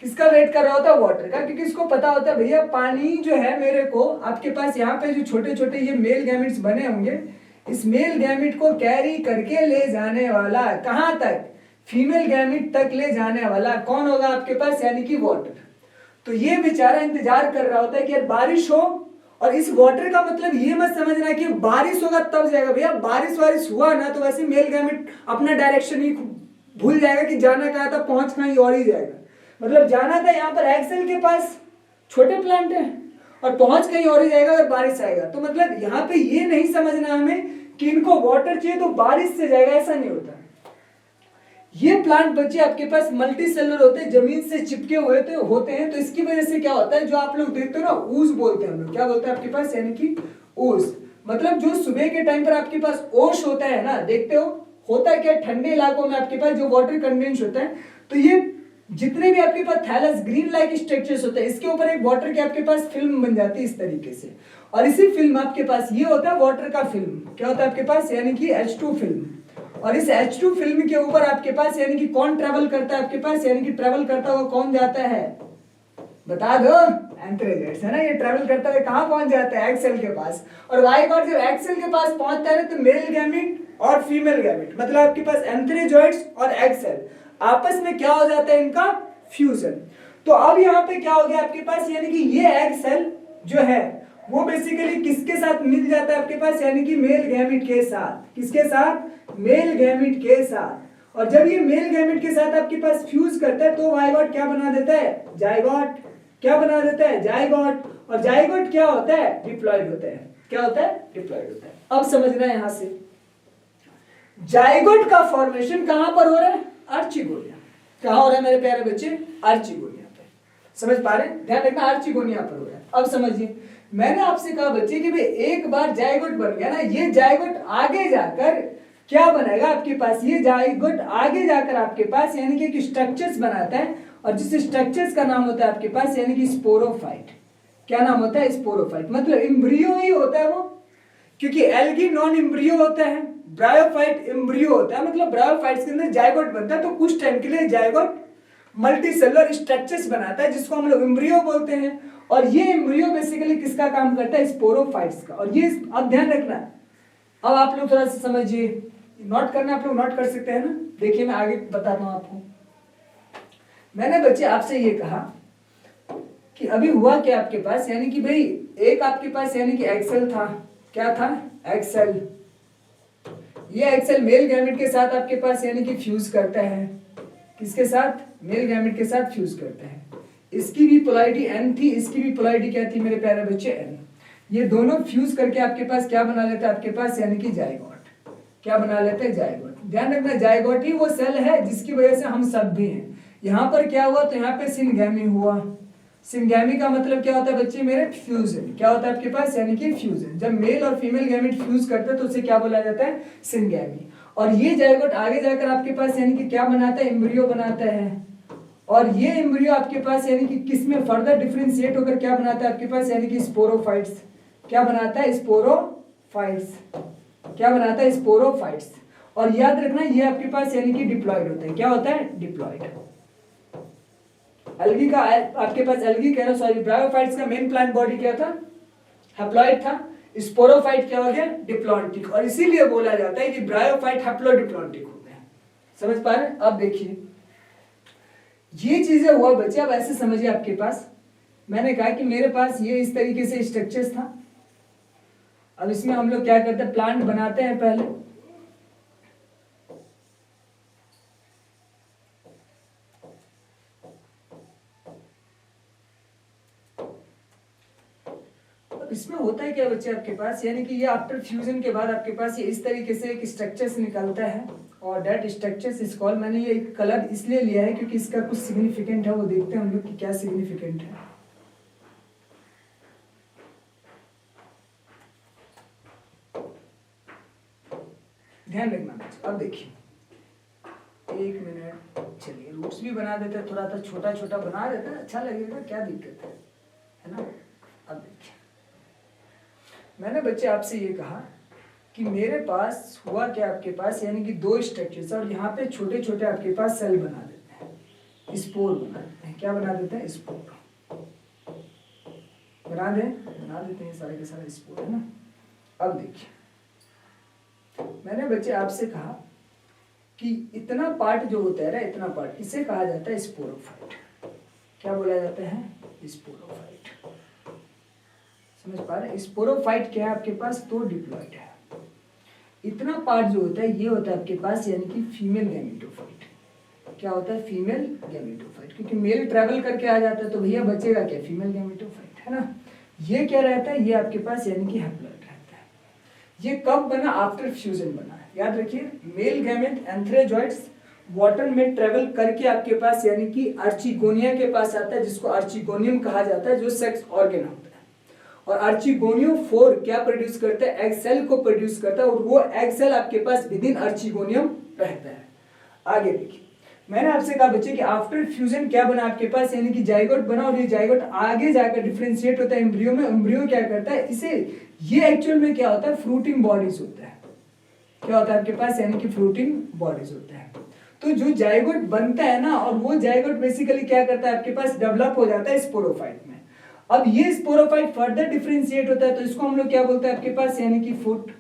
किसका वेट कर रहा होता है, वाटर का, क्योंकि इसको पता होता है भैया पानी जो है मेरे को आपके पास यहाँ पे जो छोटे छोटे ये मेल गैमेट्स बने होंगे, इस मेल गैमेट को कैरी करके ले जाने वाला कहां तक, फीमेल गैमेट तक ले जाने वाला कौन होगा आपके पास, यानी कि वाटर। तो ये बेचारा इंतजार कर रहा होता है कि यार बारिश हो, और इस वाटर का मतलब ये मत समझना कि बारिश होगा तब जाएगा, भैया बारिश हुआ ना तो वैसे मेल गैमेट अपना डायरेक्शन ही भूल जाएगा कि जाना कहाँ था, पहुंच कहीं और ही जाएगा। मतलब जाना था यहाँ पर एग सेल के पास, छोटे प्लांट है, और पहुंच कहीं और ही जाएगा अगर बारिश आएगा। तो मतलब यहाँ पे ये नहीं समझना हमें कि इनको वाटर चाहिए तो बारिश से जाएगा, ऐसा नहीं होता। ये प्लांट बच्चे आपके पास मल्टी सेलुलर होते हैं, जमीन से चिपके हुए होते हैं, तो इसकी वजह से क्या होता है, जो आप लोग देखते हो ना ऊस बोलते हैं हम लोग, क्या बोलते हैं आपके पास, यानी कि ओस, मतलब जो सुबह के टाइम पर आपके पास ओश होता है ना, देखते हो होता है क्या, ठंडे इलाकों में आपके पास जो वाटर कंडेंस होता है, तो ये जितने भी आपके पास थैलस ग्रीन लाइक स्ट्रक्चर्स होते हैं, इसके ऊपर एक वाटर के आपके पास फिल्म बन जाती है इस तरीके से, और इसी फिल्म आपके पास ये होता है वाटर का फिल्म, क्या होता है आपके पास, यानी कि H2 फिल्म। और इस H2 फिल्म के ऊपर आपके पास यानी कि कौन ट्रेवल करता है आपके पास, यानी कि ट्रेवल करता हुआ कौन जाता है, बता दो, एंथ्रेजोइड्स है ना, ये ट्रेवल करता हुआ कहां पहुंच जाता है, एग सेल के पास। और जाइगोट जब एग सेल के पास पहुंचता है तो मेल गैमेट और फीमेल गैमेट, मतलब आपके पास एंथ्रेजोइड्स और एग सेल आपस में क्या हो जाता है, इनका फ्यूजन। तो अब यहाँ पे क्या हो गया आपके पास, यानी कि ये एग सेल जो है वो बेसिकली किसके साथ मिल जाता है आपके पास, यानी कि मेल गैमेट के साथ, किसके साथ, मेल गैमेट के साथ। और जब ये मेल गैमेट के साथ आपके पास फ्यूज करता है तो जाइगोट क्या बना देता है, जाइगोट क्या बना देता है, जाइगोट। और जाइगोट क्या होता है, डिप्लॉयड होता है, क्या होता है, डिप्लॉयड होता है। अब समझना है यहां से, जाइगोट का फॉर्मेशन कहां पर हो रहा है, आर्चिगोनिया। कहां हो रहा है मेरे प्यारे बच्चे, आर्चिगोनिया पे, समझ पा रहे हैं, ध्यान रखना आर्चिगोनिया पर हो रहा है। अब समझिए, मैंने आपसे कहा बच्चे कि भाई एक बार जाइगोट बन गया ना, ये जाइगोट आगे जाकर क्या बनाएगा आपके पास, ये जाइगोट आगे जाकर आपके पास यानी कि एक स्ट्रक्चर्स बनाता है, और जिस स्ट्रक्चर्स का नाम होता है आपके पास यानी कि स्पोरोफाइट। क्या नाम होता है, स्पोरोफाइट, मतलब एम्ब्रियो ही होता है वो, क्योंकि एल्गी नॉन एम्ब्रियो होता है, ब्रायोफाइट एम्ब्रियो होता है, मतलब ब्रायोफाइट्स के अंदर जाइगोट बनता है। तो कुछ टाइम के लिए जाइगोट मल्टीसेलुलर स्ट्रक्चर्स बनाता है जिसको हम लोग एम्ब्रियो बोलते हैं, और ये एम्ब्रियो बेसिकली किसका काम करता है, स्पोरोफाइट्स का। और ये अब ध्यान रखना, अब आप लोग थोड़ा सा समझिए, नोट करना आप लोग नोट कर सकते हैं ना, देखिए मैं आगे बताता हूं आपको। मैंने बच्चे आपसे ये कहा कि अभी हुआ क्या आपके पास, यानी कि भाई एक आपके पास यानी कि एक्सेल था, क्या था, एक्सेल। ये एक्सेल मेल गैमेट के साथ आपके पास यानी कि फ्यूज करता है, किसके साथ, मेल गैमेट के साथ फ्यूज करता है। इसकी भी पोलैरिटी n थी, इसकी भी पोलैरिटी क्या थी मेरे प्यारे बच्चे, n। ये दोनों फ्यूज करके आपके पास क्या बना लेता है आपके पास, यानी कि जाइगोट। क्या बना लेते हैं, जाइगोट। ध्यान रखना, जाइगोट ही वो सेल है जिसकी वजह से हम सब भी हैं। यहाँ पर क्या हुआ, तो यहाँ पे सिनगैमी हुआ। सिनगैमी का मतलब क्या होता है बच्चे मेरे, फ्यूजन। क्या होता है आपके पास, यानी कि फ्यूजन। जब मेल और फीमेल गैमेट फ्यूज करते हैं तो उसे क्या बोला जाता है, सिनगैमी। और ये जाइगोट आगे जाकर आपके पास यानी कि क्या बनाता है, एम्ब्रियो बनाता है। और ये एम्ब्रियो आपके पास यानी कि किसमें फर्दर डिफरेंशिएट होकर क्या बनाता है आपके पास, यानी कि स्पोरोफाइट्स। क्या बनाता है, स्पोरोफाइट्स। क्या बनाता है, स्पोरोफाइट्स। और याद रखना ये आपके पास यानी कि डिप्लॉयड होता है। क्या होता है, डिप्लॉयड। एल्गी का आपके पास, एल्गी कह रहा हूं सॉरी, ब्रायोफाइट्स का मेन प्लांट बॉडी क्या था, हैप्लॉइड था। स्पोरोफाइट क्या हो गया, डिप्लॉन्टिक। और इसीलिए बोला जाता है कि ब्रायोफाइट हैप्लोडिप्लॉन्टिक होते हैं। समझ पा रहे हैं। अब देखिए ये चीजें हुआ बच्चे, अब ऐसे समझिए आपके पास मैंने कहा कि मेरे पास ये इस तरीके से स्ट्रक्चर्स था, अब इसमें हम लोग क्या करते हैं, प्लांट बनाते हैं पहले। अब इसमें होता है क्या बच्चे आपके पास, यानी कि ये आफ्टर फ्यूजन के बाद आपके पास ये इस तरीके से एक स्ट्रक्चर से निकलता है, और दैट स्ट्रक्चर इज कॉल्ड, मैंने ये कलर इसलिए लिया है क्योंकि इसका कुछ सिग्निफिकेंट है, वो देखते हैं हम लोग कि क्या सिग्निफिकेंट है। ध्यान रखना बच्चे। अब देखिए, एक मिनट, चलिए रूट्स भी बना देते हैं, थोड़ा सा छोटा छोटा बना देते हैं, अच्छा लगेगा, क्या दिक्कत है ना। अब देखिए, मैंने बच्चे आपसे ये कहा कि मेरे पास हुआ क्या, आपके पास यानी कि दो स्ट्रक्चर्स, और यहाँ पे छोटे छोटे आपके पास सेल बना देते हैं, स्पोर बना देते हैं। क्या बना देते हैं, स्पोर बना देते हैं, सारे के सारे स्पोर, है ना। अब देखिए, मैंने बच्चे आपसे कहा कि इतना पार्ट जो होता है ना, इतना पार्ट, इसे कहा जाता है स्पोरोफाइट। क्या बोला जाता है, स्पोरोफाइट। समझ पा रहे हैं, स्पोरोफाइट क्या है आपके पास, तो डिप्लॉइड है। इतना पार्ट जो होता है ये होता है आपके पास यानी कि फीमेल गैमेटोफाइट। क्या होता है, फीमेल गैमेटोफाइट, क्योंकि मेल ट्रैवल करके आ जाता है तो भैया बचेगा क्या, फीमेल गैमेटोफाइट, है ना। ये क्या रहता है, ये आपके पास यानी कि हैप्लॉइड रहता है। ये कब बना, आफ्टर फ्यूजन बना है, याद रखिए। मेल गैमेट एंथ्रेजॉइड्स वाटर में ट्रेवल करके आपके पास यानी कि आर्चिगोनिया के पास आता है, जिसको आर्चिगोनियम कहा जाता है, जो सेक्स ऑर्गन होता है। और आर्चिगोनियोफोर क्या प्रोड्यूस करता है, एग सेल को प्रोड्यूस करता है, और वो एग सेल आपके पास विद इन आर्चिगोनियम रहता है। आगे देखिए, मैंने आपसे कहा बच्चे कि आफ्टर फ्यूजन क्या बना आपके पास, यानी कि जाइगोट बना, और ये जाइगोट आगे जाकर डिफरेंशिएट होता है एम्ब्रियो में। एम्ब्रियो क्या करता है, इसे, ये एक्चुअल में क्या होता है, फ्रूटिंग बॉडीज होता है। क्या होता है आपके पास, यानी कि फ्रूटिंग बॉडीज होता है। तो जो जाइगोट बनता है ना, और वो जाइगोट बेसिकली क्या करता है आपके पास, डेवलप हो जाता है स्पोरोफाइट में। अब ये स्पोरोफाइट फर्दर डिफरेंशिएट होता है, तो इसको हम लोग क्या बोलते हैं आपके पास, यानी कि फुट।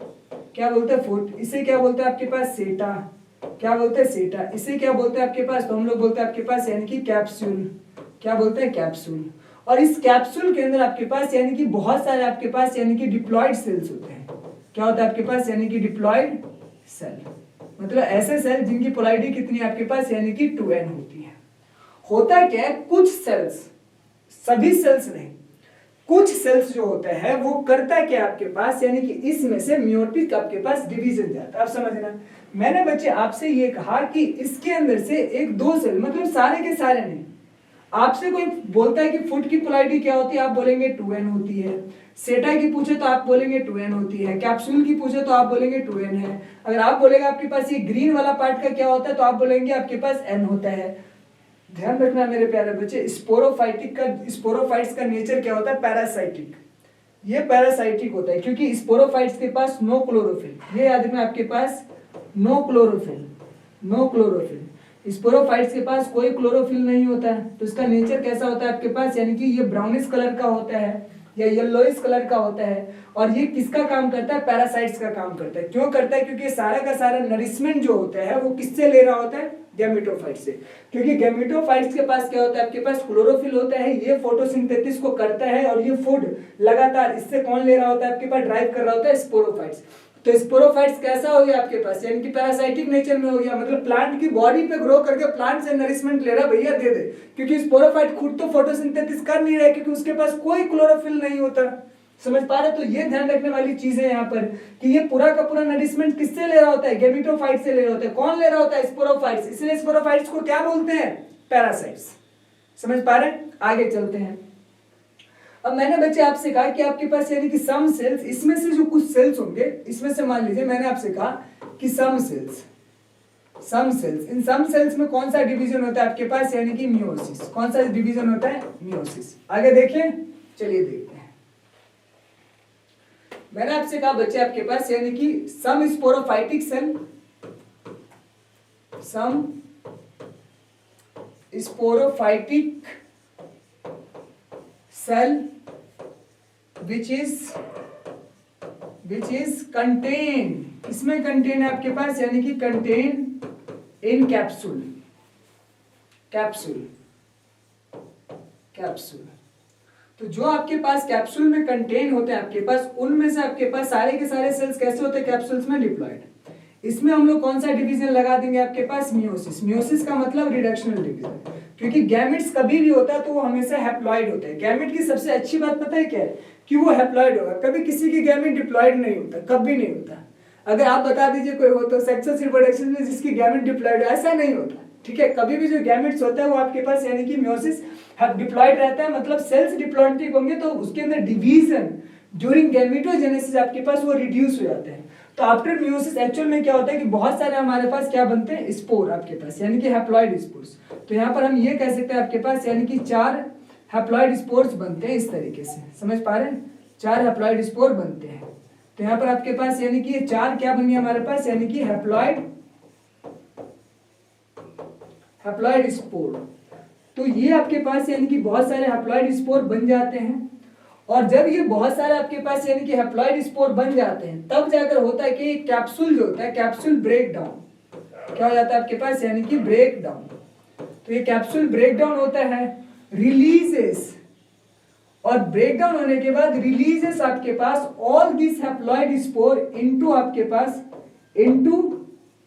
क्या बोलते हैं, फुट। इसे क्या बोलते हैं आपके पास, सेटा। क्या बोलते हैं, सेटा। इसे क्या बोलते हैं आपके पास, तो हम लोग बोलते हैं आपके पास यानी कि कैप्सूल। क्या बोलते हैं, कैप्सूल। और इस कैप्सूल के अंदर आपके पास यानी कि बहुत सारे आपके पास यानी कि डिप्लॉइड सेल्स होते हैं। क्या होता है आपके पास, यानी कि डिप्लॉइड सेल, मतलब ऐसे सेल जिनकी पोलैरिटी कितनी आपके पास, यानी कि 2n होती है। होता क्या है, कुछ सेल्स, सभी सेल्स नहीं, कुछ सेल्स जो होते हैं वो करता क्या आपके पास, यानी कि इसमें से मियोटिक आपके पास डिवीजन जाता है। आप समझना, मैंने बच्चे आपसे ये कहा कि इसके अंदर से एक दो सेल, मतलब सारे के सारे नहीं। आपसे कोई बोलता है कि फुट की पोलैरिटी क्या होती है, आप बोलेंगे 2n होती है। सेटा की पूछे तो आप बोलेंगे 2n होती है। कैप्सूल की पूछे तो आप बोलेंगे 2n है। अगर आप बोलेंगे आपके पास ये ग्रीन वाला पार्ट का क्या होता है, तो आप बोलेंगे आपके पास n होता है। ध्यान रखना मेरे प्यारे बच्चे, स्पोरोफाइट्स का नेचर क्या होता है, पैरासाइटिक। ये पैरासाइटिक होता है क्योंकि स्पोरोफाइट्स के पास नो क्लोरोफिल। ये याद रखना, आपके पास no chlorophyll, no chlorophyll. Sporophytes के पास कोई क्लोरोफिल नहीं होता है, तो इसका नेचर कैसा होता है आपके पास, यानी कि ये ब्राउनिश कलर का होता है या येलोइश कलर का होता है। और ये किसका काम करता है, पैरासाइट्स का काम करता है। क्यों करता है, क्योंकि सारा का सारा नरिशमेंट जो होता है वो किससे ले रहा होता है, गैमेटोफाइट से। क्योंकि गैमेटोफाइट्स के पास क्या होता है आपके पास, क्लोरोफिल होता है। ये फोटोसिंथेसिस को करता है, और ये फूड लगातार इससे कौन ले रहा होता है आपके पास, ड्राइव कर रहा होता है, स्पोरोफाइट्स। तो स्पोरोफाइट्स कैसा हो गया आपके पास, यानी कि पैरासाइटिक नेचर में हो गया, मतलब प्लांट की बॉडी पे ग्रो करके प्लांट से नरिशमेंट ले रहा, भैया दे दे। क्योंकि स्पोरोफाइट खुद तो फोटोसिंथेसिस कर नहीं रहा है, क्योंकि उसके पास कोई क्लोरोफिल नहीं होता। समझ पा रहे, तो ये ध्यान रखने वाली चीज है यहाँ पर कि ये पूरा का पूरा नरिशमेंट किससे ले रहा होता है, गैमेटोफाइट से ले रहा होता है। कौन ले रहा होता है, स्पोरोफाइट्स। इसलिए स्पोरोफाइट्स को क्या बोलते हैं, पैरासाइट्स। समझ पा रहे, आगे चलते हैं। अब मैंने बच्चे आपसे कहा कि आपके पास यानी कि सम सेल्स, इसमें से जो कुछ सेल्स होंगे, इसमें से मान लीजिए मैंने आपसे कहा कि सम सेल्स, इन सम सेल्स में कौन सा डिवीजन होता है आपके पास, यानी कि मियोसिस। कौन सा डिवीजन होता है, मियोसिस। आगे देखिए, चलिए देखते हैं। मैंने आपसे कहा बच्चे आपके पास यानी कि some sporophytic cell, some sporophytic cell which is contain, इसमें कंटेन है आपके पास, यानी कि कंटेन इन कैप्सूल, कैप्सूल। तो जो आपके पास कैप्सूल में कंटेन होते हैं आपके पास, उनमें से आपके पास सारे के सारे सेल्स कैसे होते हैं कैप्सूल्स में डिप्लॉयड। इसमें हम लोग कौन सा डिवीजन लगा देंगे आपके पास, मियोसिस। मियोसिस का मतलब रिडक्शनल डिवीजन, क्योंकि गैमेट्स कभी भी होता है तो वो हमेशा हैप्लॉइड होते हैं। गैमेट की सबसे अच्छी बात पता है क्या है, कि वो हैप्लॉइड होगा, कभी किसी की गैमेट डिप्लॉयड नहीं होता, कभी नहीं होता। अगर आप बता दीजिए कोई हो तो सेक्सुअल रिप्रोडक्शन में जिसकी गैमेट डिप्लॉयड, ऐसा नहीं होता, ठीक है। कभी भी जो गैमेट्स होता है वो आपके पास यानी कि मियोसिस डिप्लॉयड रहता है, मतलब सेल्स डिप्लॉयड होंगे तो उसके अंदर डिवीजन ड्यूरिंग गैमेटोजेनेसिस आपके पास वो रिड्यूस हो जाते हैं। तो आफ्टर मियोसिस एक्चुअल में क्या होता है कि बहुत सारे हमारे पास क्या बनते हैं, स्पोर आपके पास, यानी कि हैप्लॉइड स्पोर्स। तो यहाँ पर हम ये कह सकते हैं आपके पास यानी कि 4 हैप्लॉइड स्पोर्स बनते हैं इस तरीके से, समझ पा रहे हैं, 4 हैप्लॉइड स्पोर बनते हैं। तो यहाँ पर आपके पास यानी कि ये 4 क्या बन गए हमारे पास, यानी कि हैप्लॉइड स्पोर। तो ये आपके पास यानी कि बहुत सारे हैप्लॉइड स्पोर बन जाते हैं। और जब ये बहुत सारे आपके पास यानी कि हैप्लॉइड स्पोर बन जाते हैं, तब जाकर होता है कि कैप्सूल जो होता है, कैप्सूल ब्रेक डाउन क्या हो जाता है आपके पास, यानी कि ब्रेक डाउन। तो ये कैप्सूल ब्रेक डाउन होता है, रिलीजेस, और ब्रेक डाउन होने के बाद रिलीजेस आपके पास all this haploid spore into आपके पास इनटू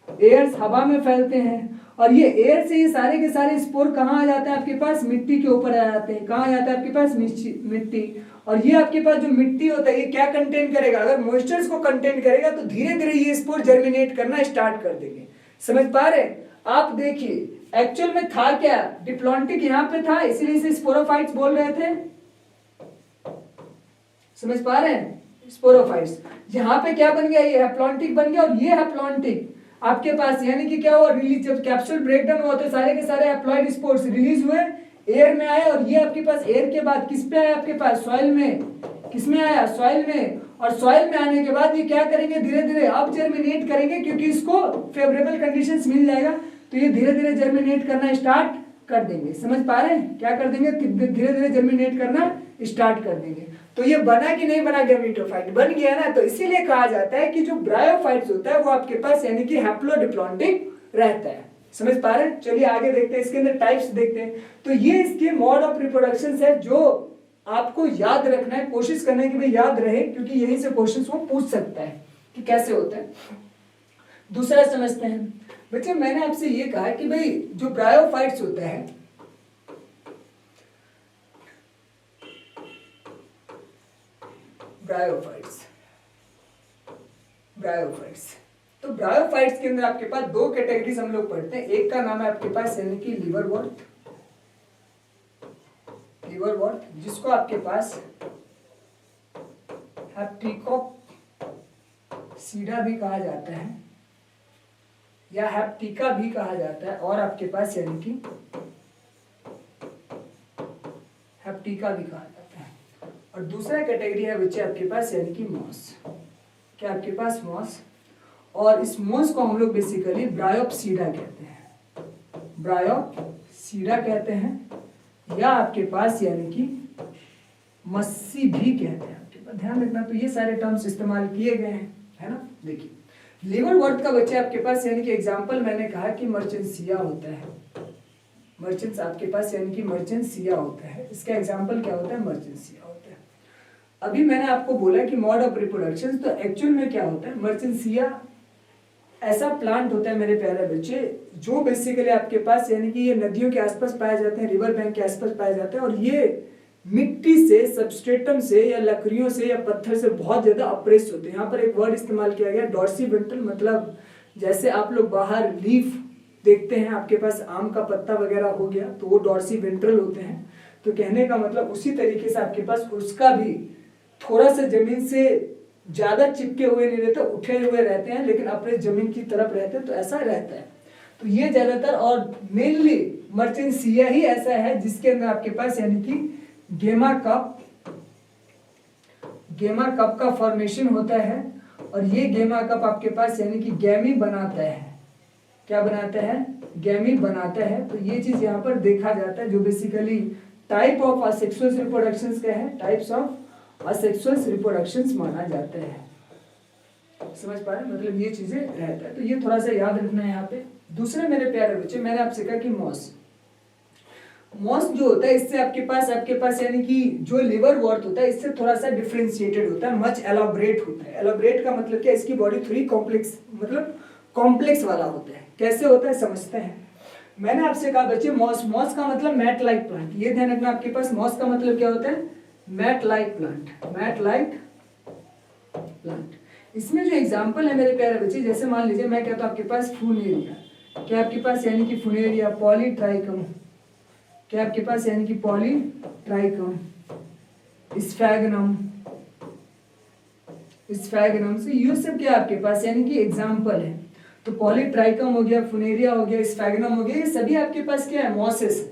एयर्स, हवा में फैलते हैं। और ये एयर से ये सारे के सारे स्पोर कहाँ आ जाते हैं आपके पास, मिट्टी के ऊपर आ जाते हैं। कहाँ आ जाता है आपके पास, मिट्टी। और ये आपके पास जो मिट्टी होता है ये क्या कंटेन करेगा, अगर मॉइस्चर्स को कंटेन करेगा तो धीरे धीरे ये स्पोर जर्मिनेट करना स्टार्ट कर देंगे। समझ पा रहे आप, देखिए एक्चुअल में था क्या, डिप्लॉन्टिक यहाँ पे था, इसीलिए इसे स्पोरोफाइट्स बोल रहे थे। समझ पा रहे हैं, स्पोरोफाइट्स। यहाँ पे क्या बन गया, ये हैप्लॉन्टिक बन गया, और ये हैप्लॉन्टिक आपके पास यानी कि क्या हुआ, रिलीज, जब कैप्सूल ब्रेकडाउन हुआ तो सारे के सारे हैप्लॉइड स्पोर्स रिलीज हुए, एयर में आए। और ये आपके पास एयर के बाद किस पे आया आपके पास, सॉइल में। किस में आया, सॉइल में। और सॉइल में आने के बाद ये क्या करेंगे, धीरे धीरे अब जर्मिनेट करेंगे, क्योंकि इसको फेवरेबल कंडीशंस मिल जाएगा, तो ये धीरे धीरे जर्मिनेट करना स्टार्ट कर देंगे। समझ पा रहे हैं, क्या कर देंगे, धीरे धीरे जर्मिनेट करना स्टार्ट कर देंगे। तो ये बना कि नहीं बना गैमेटोफाइट, बन गया ना। तो इसीलिए कहा जाता है कि जो ब्रायोफाइट्स होता है वो आपके पास यानी कि हैप्लोडिप्लॉन्टिक रहता है। समझ पा रहे हैं, चलिए आगे देखते हैं, इसके अंदर टाइप्स देखते हैं। तो ये इसके मोड ऑफ रिप्रोडक्शन है जो आपको याद रखना है, कोशिश करना है कि भाई याद रहे, क्योंकि यहीं से क्वेश्चन वो पूछ सकता है कि कैसे होता है। दूसरा समझते हैं बच्चे, मैंने आपसे ये कहा कि भाई जो ब्रायोफाइट्स होता है, ब्रायोफाइट्स, तो ब्रायोफाइट्स के अंदर आपके पास 2 कैटेगरीज हम लोग पढ़ते हैं। एक का नाम है आपके पास यानी कि लिवरवॉर्ट, जिसको आपके पास हैप्टिकोप्सीडा भी कहा जाता है, या हैप्टिका भी कहा जाता है, और आपके पास यानी कि हैप्टिका भी कहा जाता है। और दूसरा कैटेगरी है बच्चे आपके पास यानी कि मॉस, क्या आपके पास मॉस। और इस मॉस को हम लोग बेसिकली ब्रायोप्सीडा कहते हैं, ब्रायोप्सीडा कहते हैं, या आपके पास यानी कि मस्सी भी कहते हैं। आपके पास ध्यान रखना, तो ये सारे टर्म्स इस्तेमाल किए गए हैं, है ना। देखिए लिवरवॉर्ट का बच्चे आपके पास यानी कि एग्जाम्पल मैंने कहा कि मर्चेंसिया होता है, मर्चेंट्स आपके पास यानी कि मर्चेंसिया होता है, इसका एग्जाम्पल क्या होता है, मर्चेंसिया होता है। अभी मैंने आपको बोला कि मोड ऑफ रिप्रोडक्शन, तो एक्चुअल में क्या होता है, मर्चेंसिया ऐसा प्लांट होता है मेरे प्यारे बच्चे, जो बेसिकली आपके पास यानी कि ये नदियों के आसपास पाए जाते हैं, रिवर बैंक के आसपास पाए जाते हैं, और ये मिट्टी से, सबस्ट्रेटम से, या लकड़ियों से, या पत्थर से बहुत ज्यादा अप्रेस होते हैं। यहाँ पर एक वर्ड इस्तेमाल किया गया डॉर्सीवेंट्रल, मतलब जैसे आप लोग बाहर लीफ देखते हैं, आपके पास आम का पत्ता वगैरह हो गया तो वो डॉर्सीवेंट्रल होते हैं। तो कहने का मतलब उसी तरीके से आपके पास उसका भी थोड़ा सा जमीन से ज्यादा चिपके हुए नहीं रहते, उठे हुए रहते हैं, लेकिन अपने जमीन की तरफ रहते हैं, तो ऐसा रहता है। तो ये ज्यादातर, और मेनली मर्चेंसिया ही ऐसा है जिसके अंदर आपके पास यानी कि गेमा कप का फॉर्मेशन होता है। और ये गेमा कप आपके पास यानी कि गैमी बनाता है, क्या बनाता है, गैमी बनाता है। तो ये चीज यहाँ पर देखा जाता है, जो basically type of asexual reproductions का है, टाइप्स ऑफ असेक्सुअल रिप्रोडक्शंस माना जाता है। समझ पा रहे, मतलब ये चीजें रहता है, तो ये थोड़ा सा याद रखना है यहाँ पे। दूसरे मेरे प्यारे बच्चे, मैंने आपसे कहा कि मॉस, मॉस जो होता है इससे आपके पास यानी कि जो लिवर वर्थ होता है इससे थोड़ा सा डिफरेंशिएटेड होता है, मच एलाबरेट होता है। एलाबरेट का मतलब क्या, इसकी बॉडी थोड़ी कॉम्प्लेक्स, मतलब कॉम्प्लेक्स वाला होता है। कैसे होता है समझते हैं। मैंने आपसे कहा बच्चे मॉस, मॉस का मतलब मैट लाइक प्लांट, ये ध्यान रखना आपके पास मॉस का मतलब क्या होता है, mat like plant, mat like plant. इसमें जो एग्जांपल है मेरे प्यारे बच्चे, जैसे मान लीजिए मैं कहता हूं आपके पास फुनेरिया, क्या आपके पास यानी कि फुनेरिया, पॉलीट्राइकम, क्या आपके पास यानी कि पॉलीट्राइकम, स्फैगनम, स्फैगनम से ये सब क्या आपके पास यानी कि एग्जांपल है। तो पॉलीट्राइकम हो गया, फुनेरिया हो गया, स्फैगनम हो गया, ये सभी आपके पास क्या है, मॉसेस है।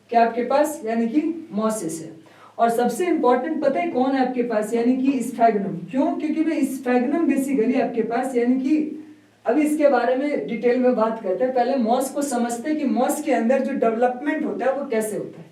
क्या आपके पास यानी कि मॉसेस है। और सबसे इंपॉर्टेंट पता है कौन है आपके पास, यानी कि स्फैगनम। क्यों, क्योंकि भाई स्फैगनम बेसिकली आपके पास यानी कि, अभी इसके बारे में डिटेल में बात करते हैं, पहले मॉस को समझते हैं कि मॉस के अंदर जो डेवलपमेंट होता है वो कैसे होता है।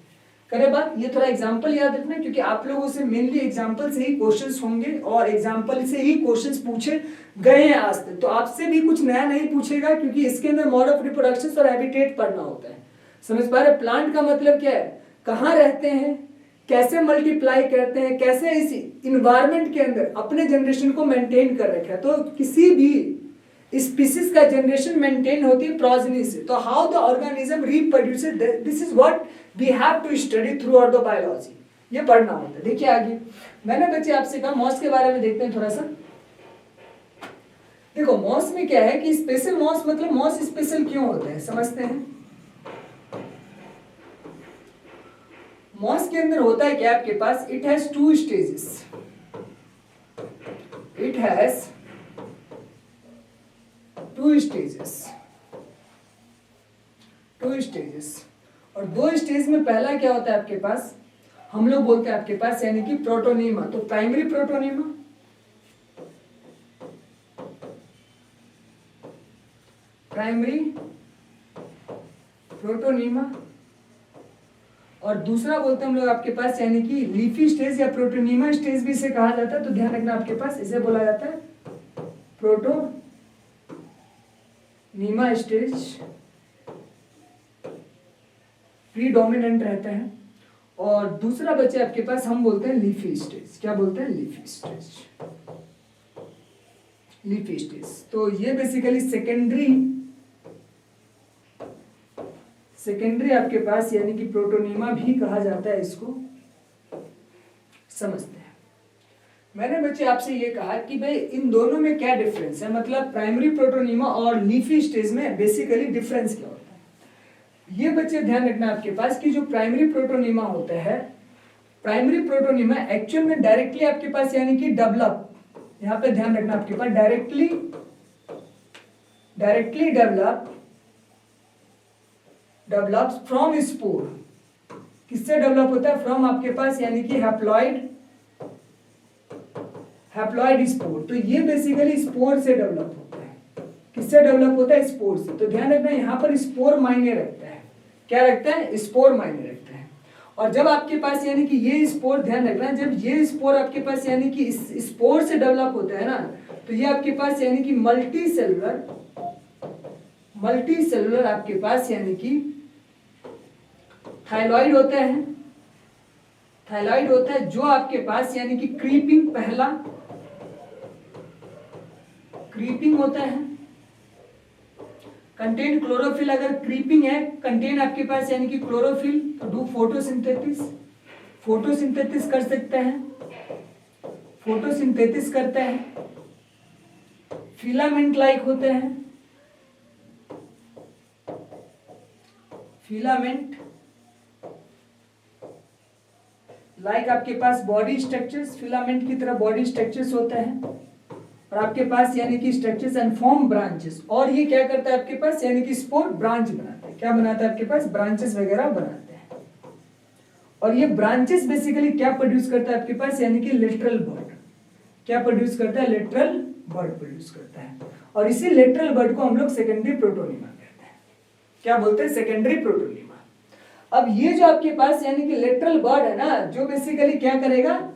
करे बात, ये थोड़ा एग्जांपल याद रखना, क्योंकि आप लोगों से मेनली एग्जांपल से ही क्वेश्चंस होंगे और एग्जांपल से ही क्वेश्चंस पूछे गए हैं आज तक। तो आपसे भी कुछ नया नहीं पूछेगा, क्योंकि इसके अंदर मोड ऑफ रिप्रोडक्शन और हैबिटेट पढ़ना होता है। समझ पा रहे, प्लांट का मतलब क्या है, कहाँ रहते हैं, कैसे मल्टीप्लाई करते हैं, कैसे इस इन्वायरमेंट के अंदर अपने जनरेशन को मेंटेन कर रखा है। तो किसी भी स्पीसीज का जनरेशन मेंटेन होती है प्रोजेनी से। तो how the organism reproduces, this is what we have to study throughout the biology, ये पढ़ना होता है। देखिए आगे मैंने बच्चे आपसे कहा मॉस के बारे में देखते हैं थोड़ा सा। देखो मॉस में क्या है कि स्पेशल मॉस, मतलब मॉस स्पेशल क्यों होता है समझते हैं। मॉस के अंदर होता है क्या आपके पास, it has two stages, it has two stages, two stages. और दो स्टेज में पहला क्या होता है आपके पास, हम लोग बोलते हैं आपके पास यानी कि प्रोटोनीमा। तो प्राइमरी प्रोटोनीमा, प्राइमरी प्रोटोनीमा, और दूसरा बोलते हैं हम लोग आपके पास यानी कि लीफी स्टेज या प्रोटोनीमा स्टेज भी इसे कहा जाता है। तो ध्यान रखना आपके पास इसे बोला जाता है प्रोटोनीमा स्टेज, प्रीडोमिनेंट रहता है। और दूसरा बच्चे आपके पास हम बोलते हैं लीफी स्टेज। क्या बोलते हैं, लीफी स्टेज, लीफी स्टेज। तो ये बेसिकली सेकेंडरी आपके पास यानी कि प्रोटोनीमा भी कहा जाता है, इसको समझते हैं। मैंने बच्चे आपसे ये कहा कि भाई इन दोनों में क्या डिफरेंस है, मतलब प्राइमरी प्रोटोनीमा और लीफी स्टेज में बेसिकली डिफरेंस क्या होता है। ये बच्चे ध्यान रखना आपके पास कि जो प्राइमरी प्रोटोनीमा होता है, प्राइमरी प्रोटोनीमा एक्चुअल में डायरेक्टली आपके पास यानी कि डेवलप, यहां पे ध्यान रखना आपके पास डायरेक्टली डेवलप्स फ्रॉम स्पोर। किससे डेवलप होता है, फ्रॉम आपके पास यानी कि हैप्लॉइड स्पोर। तो ये बेसिकली स्पोर से डेवलप होता है। किससे डेवलप होता है, स्पोर से। तो ध्यान रखना यहाँ पर स्पोर मायने रखता है। क्या रखता है, स्पोर मायने रखता है। और जब आपके पास यानी कि ये स्पोर, ध्यान रखना जब ये स्पोर आपके पास यानी कि इस स्पोर से डेवलप होता है ना, तो ये आपके पास यानी कि मल्टी सेलुलर आपके पास यानी कि थाइलॉइड होता है, थाइलॉइड होता है, जो आपके पास यानी कि क्रीपिंग, पहला क्रीपिंग होता है, कंटेन क्लोरोफिल। अगर क्रीपिंग है, कंटेन आपके पास यानी कि क्लोरोफिल, तो डू फोटोसिंथेसिस कर सकता है, फोटोसिंथेसिस करता है। फिलामेंट लाइक होते हैं, फिलामेंट लाइक आपके पास बॉडी स्ट्रक्चर्स, फिलामेंट की तरह बॉडी स्ट्रक्चर्स होते हैं। और आपके पास यानी कि स्ट्रक्चर्स एंड फॉर्म ब्रांचेस। और ये क्या करता है आपके पास यानी कि स्पोर ब्रांच बनाता है। क्या बनाता है आपके पास, ब्रांचेस वगैरह बनाते हैं। और ये ब्रांचेस बेसिकली क्या प्रोड्यूस करता है आपके पास यानी कि लेटरल बर्ड। क्या प्रोड्यूस करता है, लेटरल बर्ड प्रोड्यूस करता है। और इसी लेटरल बर्ड को हम लोग सेकेंडरी प्रोटोनीमा कहते हैं। क्या बोलते हैं, सेकेंडरी प्रोटोनीमा। अब ये जो आपके पास यानी कि लेटरल बर्ड है ना, जो बेसिकली क्या करेगा,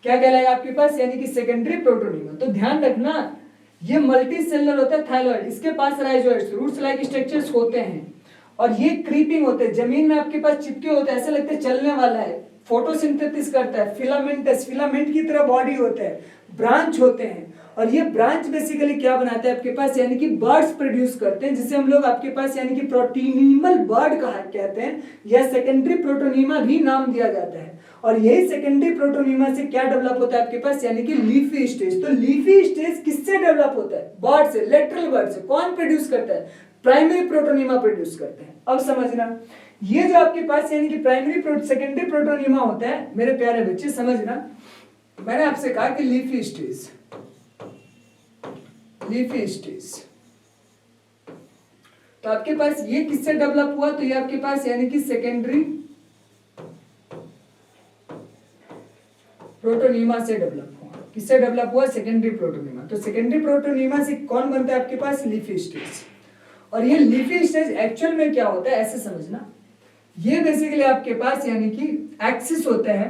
क्या कहलाएगा आपके पास यानी कि सेकेंडरी प्रोटोनीमा। तो ध्यान रखना ये मल्टी सेलुलर होता है थाइलॉइड, इसके पास राइजोइड्स, रूट्स लाइक स्ट्रक्चर्स होते हैं। और ये क्रीपिंग होते हैं, जमीन में आपके पास चिपके होते हैं, ऐसा लगता है चलने वाला है, फोटोसिंथेसिस करता है, फिलामेंटस, फिलामेंट की तरह बॉडी होता है, ब्रांच होते हैं, और ये ब्रांच बेसिकली क्या बनाते हैं आपके पास, यानी कि बर्ड्स प्रोड्यूस करते हैं, जिसे हम लोग आपके पास यानी कि प्रोटीनिमल बर्ड कहते हैं, या सेकेंडरी प्रोटोनीमा भी नाम दिया जाता है। और यही सेकेंडरी प्रोटोनीमा से क्या डेवलप होता है आपके पास, यानी कि लीफी स्टेज। तो लीफी स्टेज किससे डेवलप होता है, बर्ड से, लेटरल बर्ड से। कौन प्रोड्यूस करता है, प्राइमरी प्रोटोनीमा प्रोड्यूस करते हैं। अब समझना, ये जो आपके पास यानी कि प्राइमरी सेकेंडरी प्रोटोनीमा होता है, मेरे प्यारे बच्चे समझना, मैंने आपसे कहा कि लीफी स्टेज, लीफी स्टेज, तो आपके पास ये किससे डेवलप हुआ, तो ये आपके पास यानी कि सेकेंडरी प्रोटोनीमा से डेवलप हुआ। किससे डेवलप हुआ, सेकेंडरी प्रोटोनीमा। तो सेकेंडरी प्रोटोनीमा से कौन बनता है आपके पास, लीफी स्टेज। और ये लीफी स्टेज एक्चुअल में क्या होता है, ऐसे समझना, ये बेसिकली आपके पास यानी कि एक्सिस होता है,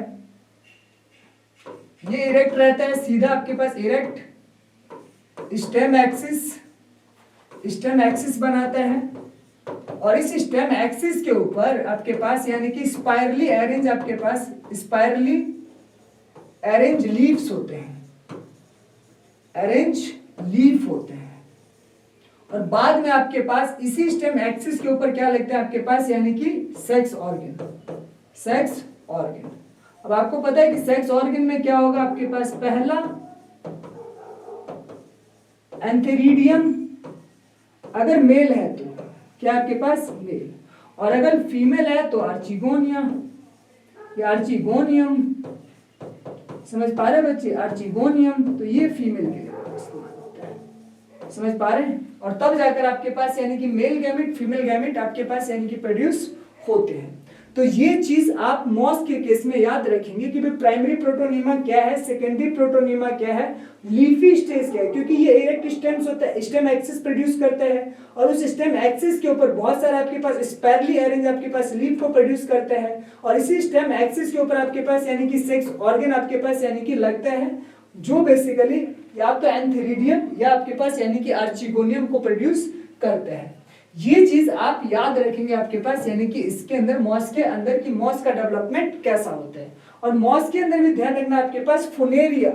ये इरेक्ट रहता है सीधा आपके पास, इरेक्ट स्टेम एक्सिस बनाता है, और इस स्टेम एक्सिस के ऊपर आपके पास यानी कि स्पाइरली अरेंज, आपके पास स्पाइरली अरेंज लीव्स होते हैं, अरेंज लीफ होते हैं। और बाद में आपके पास इसी स्टेम एक्सिस के ऊपर क्या लगता है आपके पास, यानी कि सेक्स ऑर्गन, सेक्स ऑर्गन। अब आपको पता है कि सेक्स ऑर्गन में क्या होगा आपके पास, पहला एंथेरिडियम, अगर मेल है तो क्या आपके पास, मेल, और अगर फीमेल है तो आर्चिगोनिया या आर्चिगोनियम, समझ पा रहे बच्चे, आर्चिगोनियम, तो ये फीमेल के लिए इस्तेमाल होता है, समझ पा रहे हैं। और तब जाकर आपके पास यानी कि मेल गैमेट, फीमेल गैमेट आपके पास यानी कि प्रोड्यूस होते हैं। तो ये चीज आप मॉस के केस में याद रखेंगे कि भाई प्राइमरी प्रोटोनीमा क्या है, सेकेंडरी प्रोटोनीमा क्या है, लीफी स्टेज क्या है, क्योंकि ये इरेक्ट स्टेम्स होता है, स्टेम एक्सिस प्रोड्यूस करता है, और उस स्टेम एक्सिस के ऊपर बहुत सारे आपके पास स्पाइरली अरेंज आपके पास लीफ को प्रोड्यूस करता है, और इसी स्टेम एक्सिस के ऊपर आपके पास यानी कि सेक्स ऑर्गन आपके पास यानी कि लगता है, जो बेसिकली या तो एंथेरिडियम या आपके पास यानी कि आर्चिगोनियम को प्रोड्यूस करता है। ये चीज आप याद रखेंगे आपके पास, यानी कि इसके अंदर मॉस के अंदर की मॉस का डेवलपमेंट कैसा होता है। और मॉस के अंदर भी ध्यान रखना आपके पास फुनेरिया,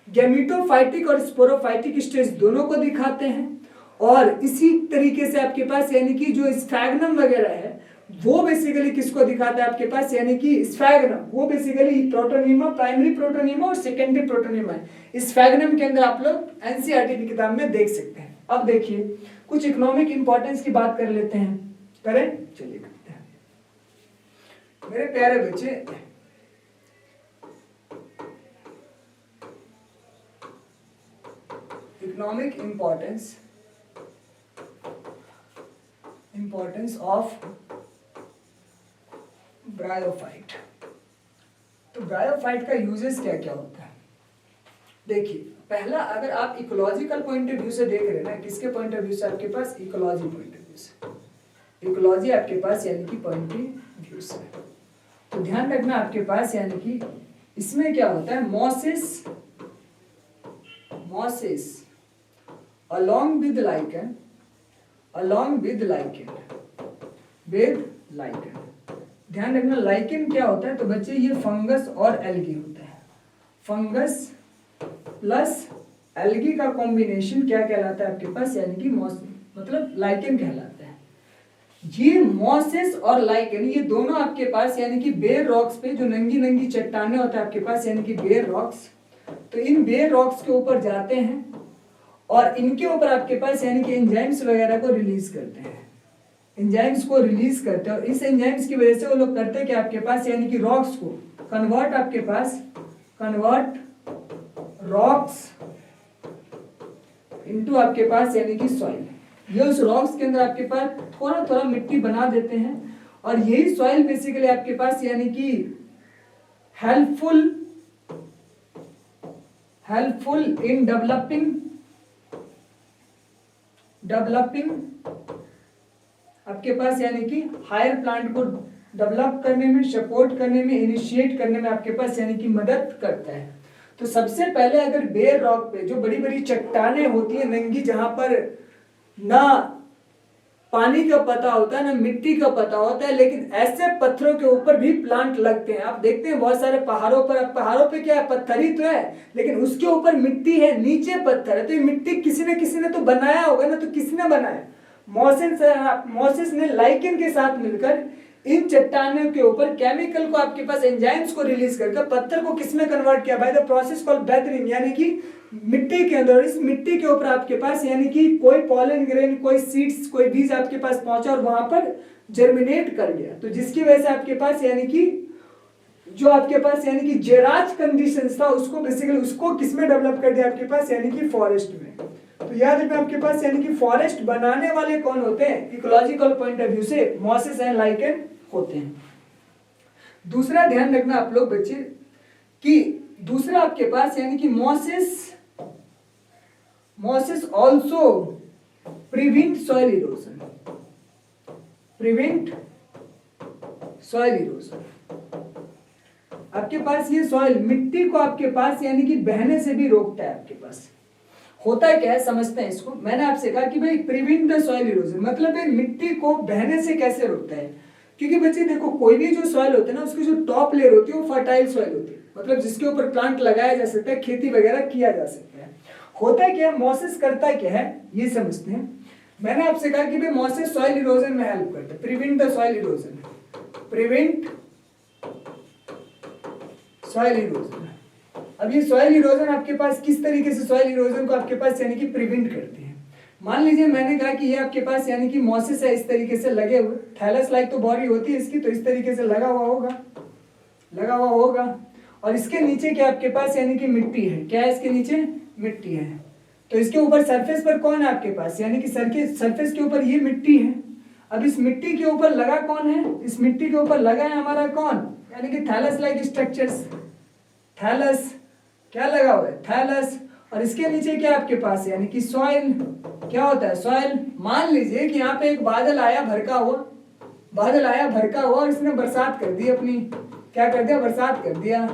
गैमेटोफाइटिक और स्पोरोफाइटिक स्टेज दोनों को दिखाते हैं, और इसी तरीके से आपके पास यानी कि जो स्फैग्नम वगैरह है वो बेसिकली किसको दिखाता है आपके पास, यानी कि स्फैग्नम, वो बेसिकली प्रोटोनीमा, प्राइमरी प्रोटोनीमा और सेकेंडरी प्रोटोनीमा है। स्फैग्नम के अंदर आप लोग एनसीईआरटी की किताब में देख सकते हैं। अब देखिए कुछ इकोनॉमिक इंपॉर्टेंस की बात कर लेते हैं, करें, चलिए करते हैं मेरे प्यारे बच्चे। Economic importance of bryophyte. तो ब्रायोफाइट का यूजेस क्या क्या होता है, देखिए पहला, अगर आप इकोलॉजिकल पॉइंट ऑफ व्यू से देख रहे हैं ना, किसके पॉइंट ऑफ व्यू से, आपके पास इकोलॉजी पॉइंट ऑफ व्यू से, इकोलॉजी आपके पास यानी कि पॉइंट ऑफ व्यू से, तो ध्यान रखना आपके पास यानी कि इसमें क्या होता है, मॉसेस along with lichen, ध्यान रखना लाइकेन क्या होता है, तो बच्चे ये फंगस और एल्गी होता है, फंगस प्लस एल्गी का कॉम्बिनेशन क्या कहलाता है आपके पास, यानी कि मॉस, मतलब लाइकेन कहलाता है। ये मॉसेस और लाइकेन ये दोनों आपके पास यानी कि बेयर रॉक्स पे, जो नंगी नंगी चट्टाने होता है आपके पास यानी कि बेयर रॉक्स, तो इन बेयर रॉक्स के ऊपर जाते हैं और इनके ऊपर आपके पास यानी कि एंजाइम्स वगैरह को रिलीज करते हैं, एंजाइम्स को रिलीज करते हैं, और इस एंजाइम्स की वजह से वो लोग करते हैं कि आपके पास यानी कि रॉक्स को कन्वर्ट, आपके पास कन्वर्ट रॉक्स इनटू आपके पास यानी कि सॉइल। ये उस रॉक्स के अंदर आपके पास थोड़ा थोड़ा मिट्टी बना देते हैं, और यही सॉइल बेसिकली आपके पास यानी कि हेल्पफुल इन डेवलपिंग आपके पास यानी कि हायर प्लांट को डेवलप करने में, सपोर्ट करने में, इनिशिएट करने में आपके पास यानी कि मदद करता है। तो सबसे पहले अगर बेयर रॉक पे जो बड़ी बड़ी चट्टानें होती है नंगी, जहां पर ना पानी का पता होता है ना मिट्टी का पता होता है, लेकिन ऐसे पत्थरों के ऊपर भी प्लांट लगते हैं। आप देखते हैं बहुत सारे पहाड़ों पर, पहाड़ों पे क्या है, पत्थर ही तो है, लेकिन उसके ऊपर मिट्टी है, नीचे पत्थर है। तो ये मिट्टी किसी ने तो बनाया होगा ना, तो किसने बनाया? मोसेस ने लाइकेन के साथ मिलकर इन चट्टानों के ऊपर केमिकल को, आपके पास एंजाइम्स को रिलीज करके पत्थर को किसमें कन्वर्ट किया? बाय द प्रोसेस कॉल्ड बेथरिंग, यानी कि मिट्टी के अंदर। इस मिट्टी के ऊपर आपके पास यानी कि कोई पॉलन ग्रेन, कोई सीड्स, कोई बीज आपके पास पहुंचा और वहां पर जर्मिनेट कर गया। तो जिसकी वजह से आपके पास यानी कि जो आपके पास यानी कि जेराज कंडीशंस था, उसको बेसिकली उसको किसमें डेवलप कर दिया? आपके पास यानी कि फॉरेस्ट में। तो याद रखना आपके पास यानी कि फॉरेस्ट बनाने वाले कौन होते हैं? इकोलॉजिकल पॉइंट ऑफ व्यू से मॉसेस एंड लाइकेन होते हैं। दूसरा ध्यान रखना आप लोग बच्चे कि दूसरा आपके पास यानी कि mosses also prevent soil erosion, prevent soil erosion. आपके पास ये सॉइल मिट्टी को आपके पास यानी कि बहने से भी रोकता है। आपके पास होता है क्या है, समझते हैं इसको। मैंने आपसे कहा कि भाई प्रिवेंट द सॉइल इरोजन मतलब मिट्टी को बहने से कैसे रोकता है? क्योंकि बच्चे देखो, कोई भी जो सॉइल होता है ना, उसकी जो टॉप लेयर होती है वो फर्टाइल सॉइल होती है, मतलब जिसके ऊपर प्लांट लगाया जा सकता है, खेती वगैरह किया जा सकता है। होता क्या है, मॉसेस करता क्या है ये समझते हैं। मैंने आपसे कहा कि भाई मॉसेस सॉइल इरोजन में हेल्प करता है, prevent the soil erosion, prevent soil erosion. अब ये सॉइल इरोजन आपके पास किस तरीके से सॉइल इरोजन को आपके पास यानी कि प्रिवेंट करते हैं? मान लीजिए मैंने कहा कि ये आपके पास यानी कि मॉसेस है, इस तरीके से लगे हुए, थैलस लाइक तो बॉडी होती है इसकी, तो इस तरीके से लगा हुआ होगा। और इसके नीचे क्या आपके पास यानी कि मिट्टी है। क्या है इसके नीचे? मिट्टी है। तो इसके ऊपर सरफेस पर कौन है आपके पास? यानी कि सरफेस के ऊपर ये मिट्टी है। अब इस मिट्टी के ऊपर लगा कौन है? इस मिट्टी के ऊपर लगा है हमारा कौन? यानी कि थैलस लाइक स्ट्रक्चर्स, थैलस। क्या लगा हुआ है? थैलस। और इसके नीचे क्या आपके पास यानी कि सॉइल। क्या होता है? सॉइल। मान लीजिए कि यहाँ पे एक बादल आया भड़का हुआ और इसने बरसात कर दी अपनी। क्या कर दिया? बरसात कर दिया।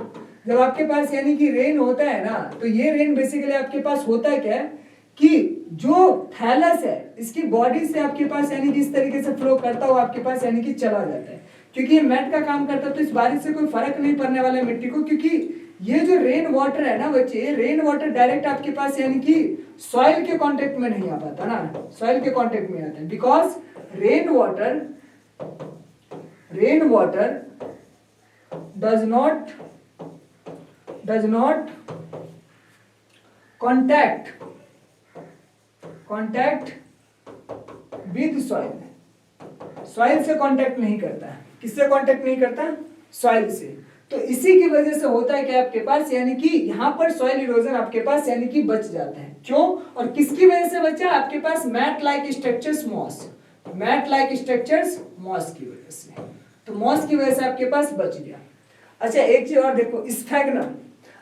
जब आपके पास यानी कि रेन होता है ना, तो ये रेन बेसिकली आपके पास होता है क्या है कि जो थैलस है इसकी बॉडी से आपके पास यानी कि इस तरीके से फ्लो करता हुआ आपके पास यानी कि चला जाता है। क्योंकि ये मैट का काम करता है, तो इस बारिश से कोई फर्क नहीं पड़ने वाला है मिट्टी को, क्योंकि ये जो रेन वाटर है ना बच्चे, रेन वाटर डायरेक्ट आपके पास यानी कि सॉइल के कांटेक्ट में नहीं आ पाता ना, सॉइल के कांटेक्ट में आता है। Because rain water does not contact with soil से कॉन्टैक्ट नहीं करता है। किससे कॉन्टैक्ट नहीं करता? सॉइल से। तो इसी की वजह से होता है कि आपके पास यानी कि यहाँ पर सॉइल इरोजन आपके पास यानी कि बच जाता है। क्यों और किसकी वजह से बचा? आपके पास मैट लाइक स्ट्रक्चर्स मॉस की वजह से। तो मॉस की वजह से आपके पास बच गया। अच्छा एक चीज और देखो, स्फैग्नम।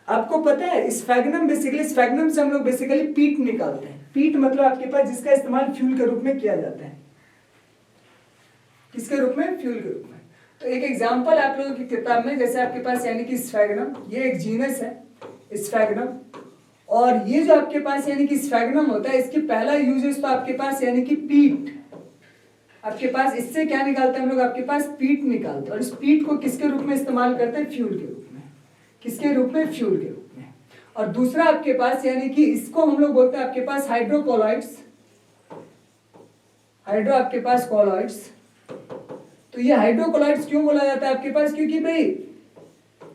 आपको पता है स्फैग्नम स्फैग्नम से हम लोग बेसिकली पीट निकालते हैं। पीट मतलब आपके पास जिसका इस्तेमाल फ्यूल के रूप में किया जाता है। किसके रूप में? फ्यूल के रूप में। तो एक एग्जांपल आप लोगों की किताब में, जैसे आपके पास यानी कि स्फैग्नम, ये एक जीनस है स्फैग्नम, और ये जो आपके पास यानी कि स्फैग्नम होता है, इसकी पहला यूजेस तो आपके पास यानी कि पीट। आपके पास इससे क्या निकालते हैं हम लोग? आपके पास पीट निकालते हैं। और इस पीट को किसके रूप में इस्तेमाल करते हैं? फ्यूल के रूप में। किसके रूप में? फ्यूल के रूप में। और दूसरा आपके पास यानी कि इसको हम लोग बोलते हैं आपके पास हाइड्रोकोलॉइड्स। आपके पास कोलॉइड्स। तो ये हाइड्रोकोलॉइड्स क्यों बोला जाता है आपके पास? क्योंकि भाई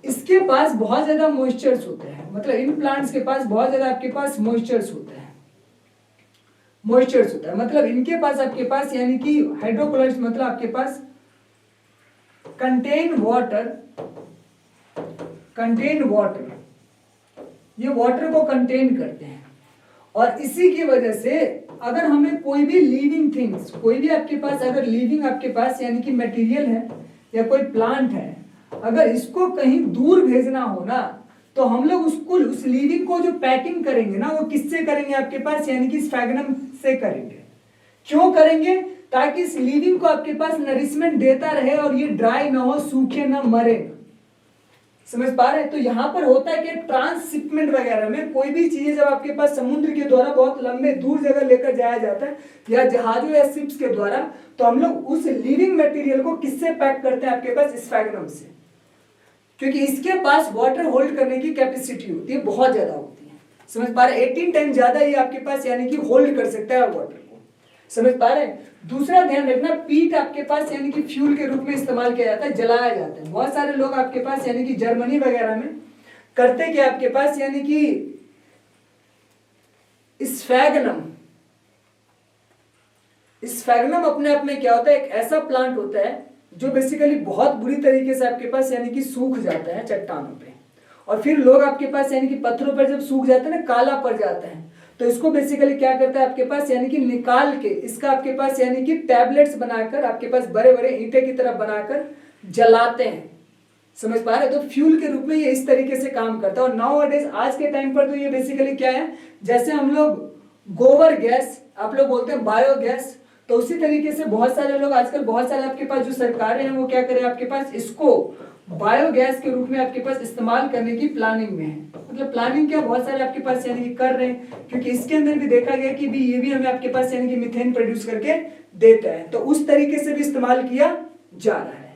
इसके पास बहुत ज्यादा मॉइस्चर्स होते हैं, मतलब इन प्लांट्स के पास बहुत ज्यादा आपके पास मॉइस्चर्स होता है। मतलब इनके पास आपके पास यानी कि हाइड्रोकोलॉइड्स मतलब आपके पास कंटेन वाटर, ये वाटर को कंटेन करते हैं। और इसी की वजह से अगर हमें कोई भी लिविंग थिंग्स, कोई भी आपके पास अगर लिविंग आपके पास यानी कि मटेरियल है या कोई प्लांट है, अगर इसको कहीं दूर भेजना हो ना, तो हम लोग उसको उस लिविंग को जो पैकिंग करेंगे ना, वो किससे करेंगे? आपके पास यानी कि स्फैग्नम से करेंगे। क्यों करेंगे? ताकि इस लिविंग को आपके पास नरिशमेंट देता रहे और ये ड्राई ना हो, सूखे ना, मरे। समझ पा रहे हैं? तो यहाँ पर होता है कि ट्रांसशिपमेंट वगैरह में कोई भी चीजें जब आपके पास समुद्र के द्वारा बहुत लंबे दूर जगह लेकर जाया जाता है या जहाजों या शिप्स के द्वारा, तो हम लोग उस लिविंग मटेरियल को किससे पैक करते हैं? आपके पास स्फैग्नम से, क्योंकि इसके पास वाटर होल्ड करने की कैपेसिटी होती है, बहुत ज्यादा होती है। समझ पा रहे हैं? 18 टाइम ज्यादा ये आपके पास यानी कि होल्ड कर सकता है वाटर को। समझ पा रहे हैं? दूसरा ध्यान रखना, पीट आपके पास यानी कि फ्यूल के रूप में इस्तेमाल किया जाता है, जलाया जाता है। बहुत सारे लोग आपके पास यानी कि जर्मनी वगैरह में करते क्या, आपके पास यानी कि स्फैग्नम अपने आप में क्या होता है, एक ऐसा प्लांट होता है जो बेसिकली बहुत बुरी तरीके से आपके पास यानी कि सूख जाता है चट्टानों पे, और फिर लोग आपके पास यानी कि पत्थरों पर जब सूख जाते हैं ना, काला पड़ जाता है, तो इसको बेसिकली क्या करता है आपके पास यानी कि निकाल के इसका आपके पास यानी कि टैबलेट्स बनाकर आपके पास बड़े बड़े ईंटे की तरह बनाकर जलाते हैं। समझ पा रहे? तो फ्यूल के रूप में ये इस तरीके से काम करता है। और नाउ अडेज आज के टाइम पर तो ये बेसिकली क्या है, जैसे हम लोग गोबर गैस, आप लोग बोलते हैं बायोगैस, तो उसी तरीके से बहुत सारे लोग आजकल, बहुत सारे आपके पास जो सरकारें हैं वो क्या करें, आपके पास इसको बायोगैस के रूप में आपके पास इस्तेमाल करने की प्लानिंग में है। मतलब प्लानिंग क्या, बहुत सारे आपके पास यानी कि कर रहे हैं, क्योंकि इसके अंदर भी देखा गया कि भी ये भी हमें आपके पास यानी कि मीथेन प्रोड्यूस करके देता है, तो उस तरीके से भी इस्तेमाल किया जा रहा है।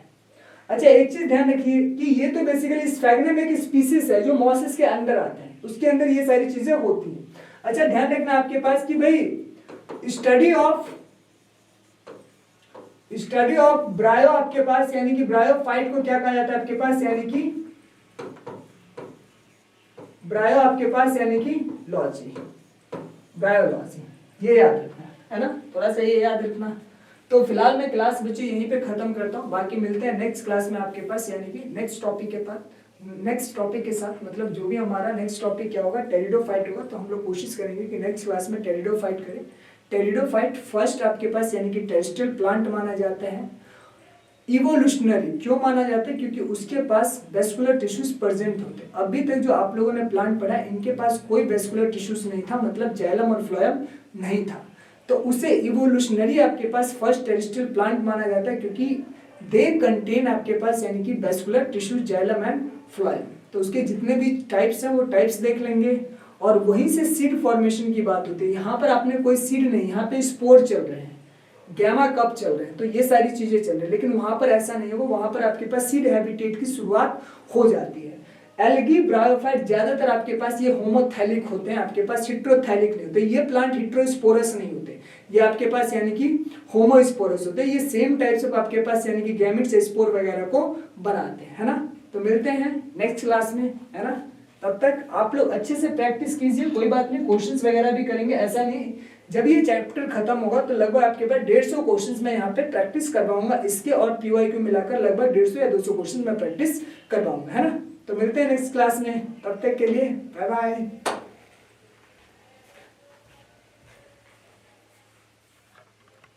अच्छा, एक चीज ध्यान रखिए कि ये तो बेसिकली स्फैग्नम एक स्पीसीज है जो मॉसेस के अंदर आता है, उसके अंदर ये सारी चीजें होती हैं। अच्छा, ध्यान रखना आपके पास कि भाई स्टडी ऑफ ब्रायो आपके पास यानी कि ब्रायोफाइट को क्या कहा जाता है आपके पास, यानी कि ब्रायो आपके पास यानी कि लॉजी, बायोलॉजी, ये याद रखना है ना, थोड़ा सा ये याद रखना। तो फिलहाल मैं क्लास बच्चे यहीं पे खत्म करता हूँ, बाकी मिलते हैं नेक्स्ट क्लास में आपके पास यानी कि नेक्स्ट टॉपिक के साथ। मतलब जो भी हमारा नेक्स्ट टॉपिक क्या होगा, टेरिडोफाइट होगा, तो हम लोग कोशिश करेंगे कि नेक्स्ट क्लास में टेरिडोफाइट करें। टेरिडोफाइट फर्स्ट आपके पास यानी कि टेरेस्ट्रियल प्लांट माना जाता है। इवोल्यूशनरी क्यों माना जाता है, क्योंकि उसके पास वेस्कुलर टिश्यूज प्रेजेंट होते हैं। अभी तक जो आप लोगों ने प्लांट पढ़ा इनके पास कोई वेस्कुलर टिश्यूज नहीं था, मतलब जाइलम और फ्लोएम नहीं था, तो उसे इवोल्यूशनरी आपके पास फर्स्ट टेरेस्ट्रियल प्लांट माना जाता है, क्योंकि दे कंटेन आपके पास यानी कि vascular tissues xylem and phloem. तो उसके जितने भी टाइप्स हैं वो टाइप्स देख लेंगे, और वहीं से सीड फॉर्मेशन की बात होती है। यहाँ पर आपने कोई सीड नहीं, यहाँ पे स्पोर चल रहे हैं, गैमा कप चल रहे हैं, तो ये सारी चीजें चल रही है, लेकिन वहां पर ऐसा नहीं होगा, वहां पर आपके पास सीड हैबिटेट की शुरुआत हो जाती है। एल्गी ब्रायोफाइट ज्यादातर आपके पास ये होमोथैलिक होते हैं, आपके पास हिट्रोथैलिक नहीं होते। ये प्लांट हिट्रोस्पोरस नहीं होते, ये आपके पास यानी कि होमोस्पोरस होते हैं। ये सेम टाइप से आपके पास यानी कि गैमेट से स्पोर वगैरह को बनाते हैं, है ना। तो मिलते हैं नेक्स्ट क्लास में, है ना। तब तक आप लोग अच्छे से प्रैक्टिस कीजिए, कोई बात नहीं, क्वेश्चंस वगैरह भी करेंगे, ऐसा नहीं। जब ये चैप्टर खत्म होगा तो लगभग आपके पास 150 क्वेश्चंस मैं यहाँ पे प्रैक्टिस करवाऊंगा, इसके और PYQ मिलाकर लगभग 150 या 200 क्वेश्चन मैं प्रैक्टिस करवाऊंगा, है ना। तो मिलते हैं नेक्स्ट क्लास में, तब तक के लिए बाय बाय।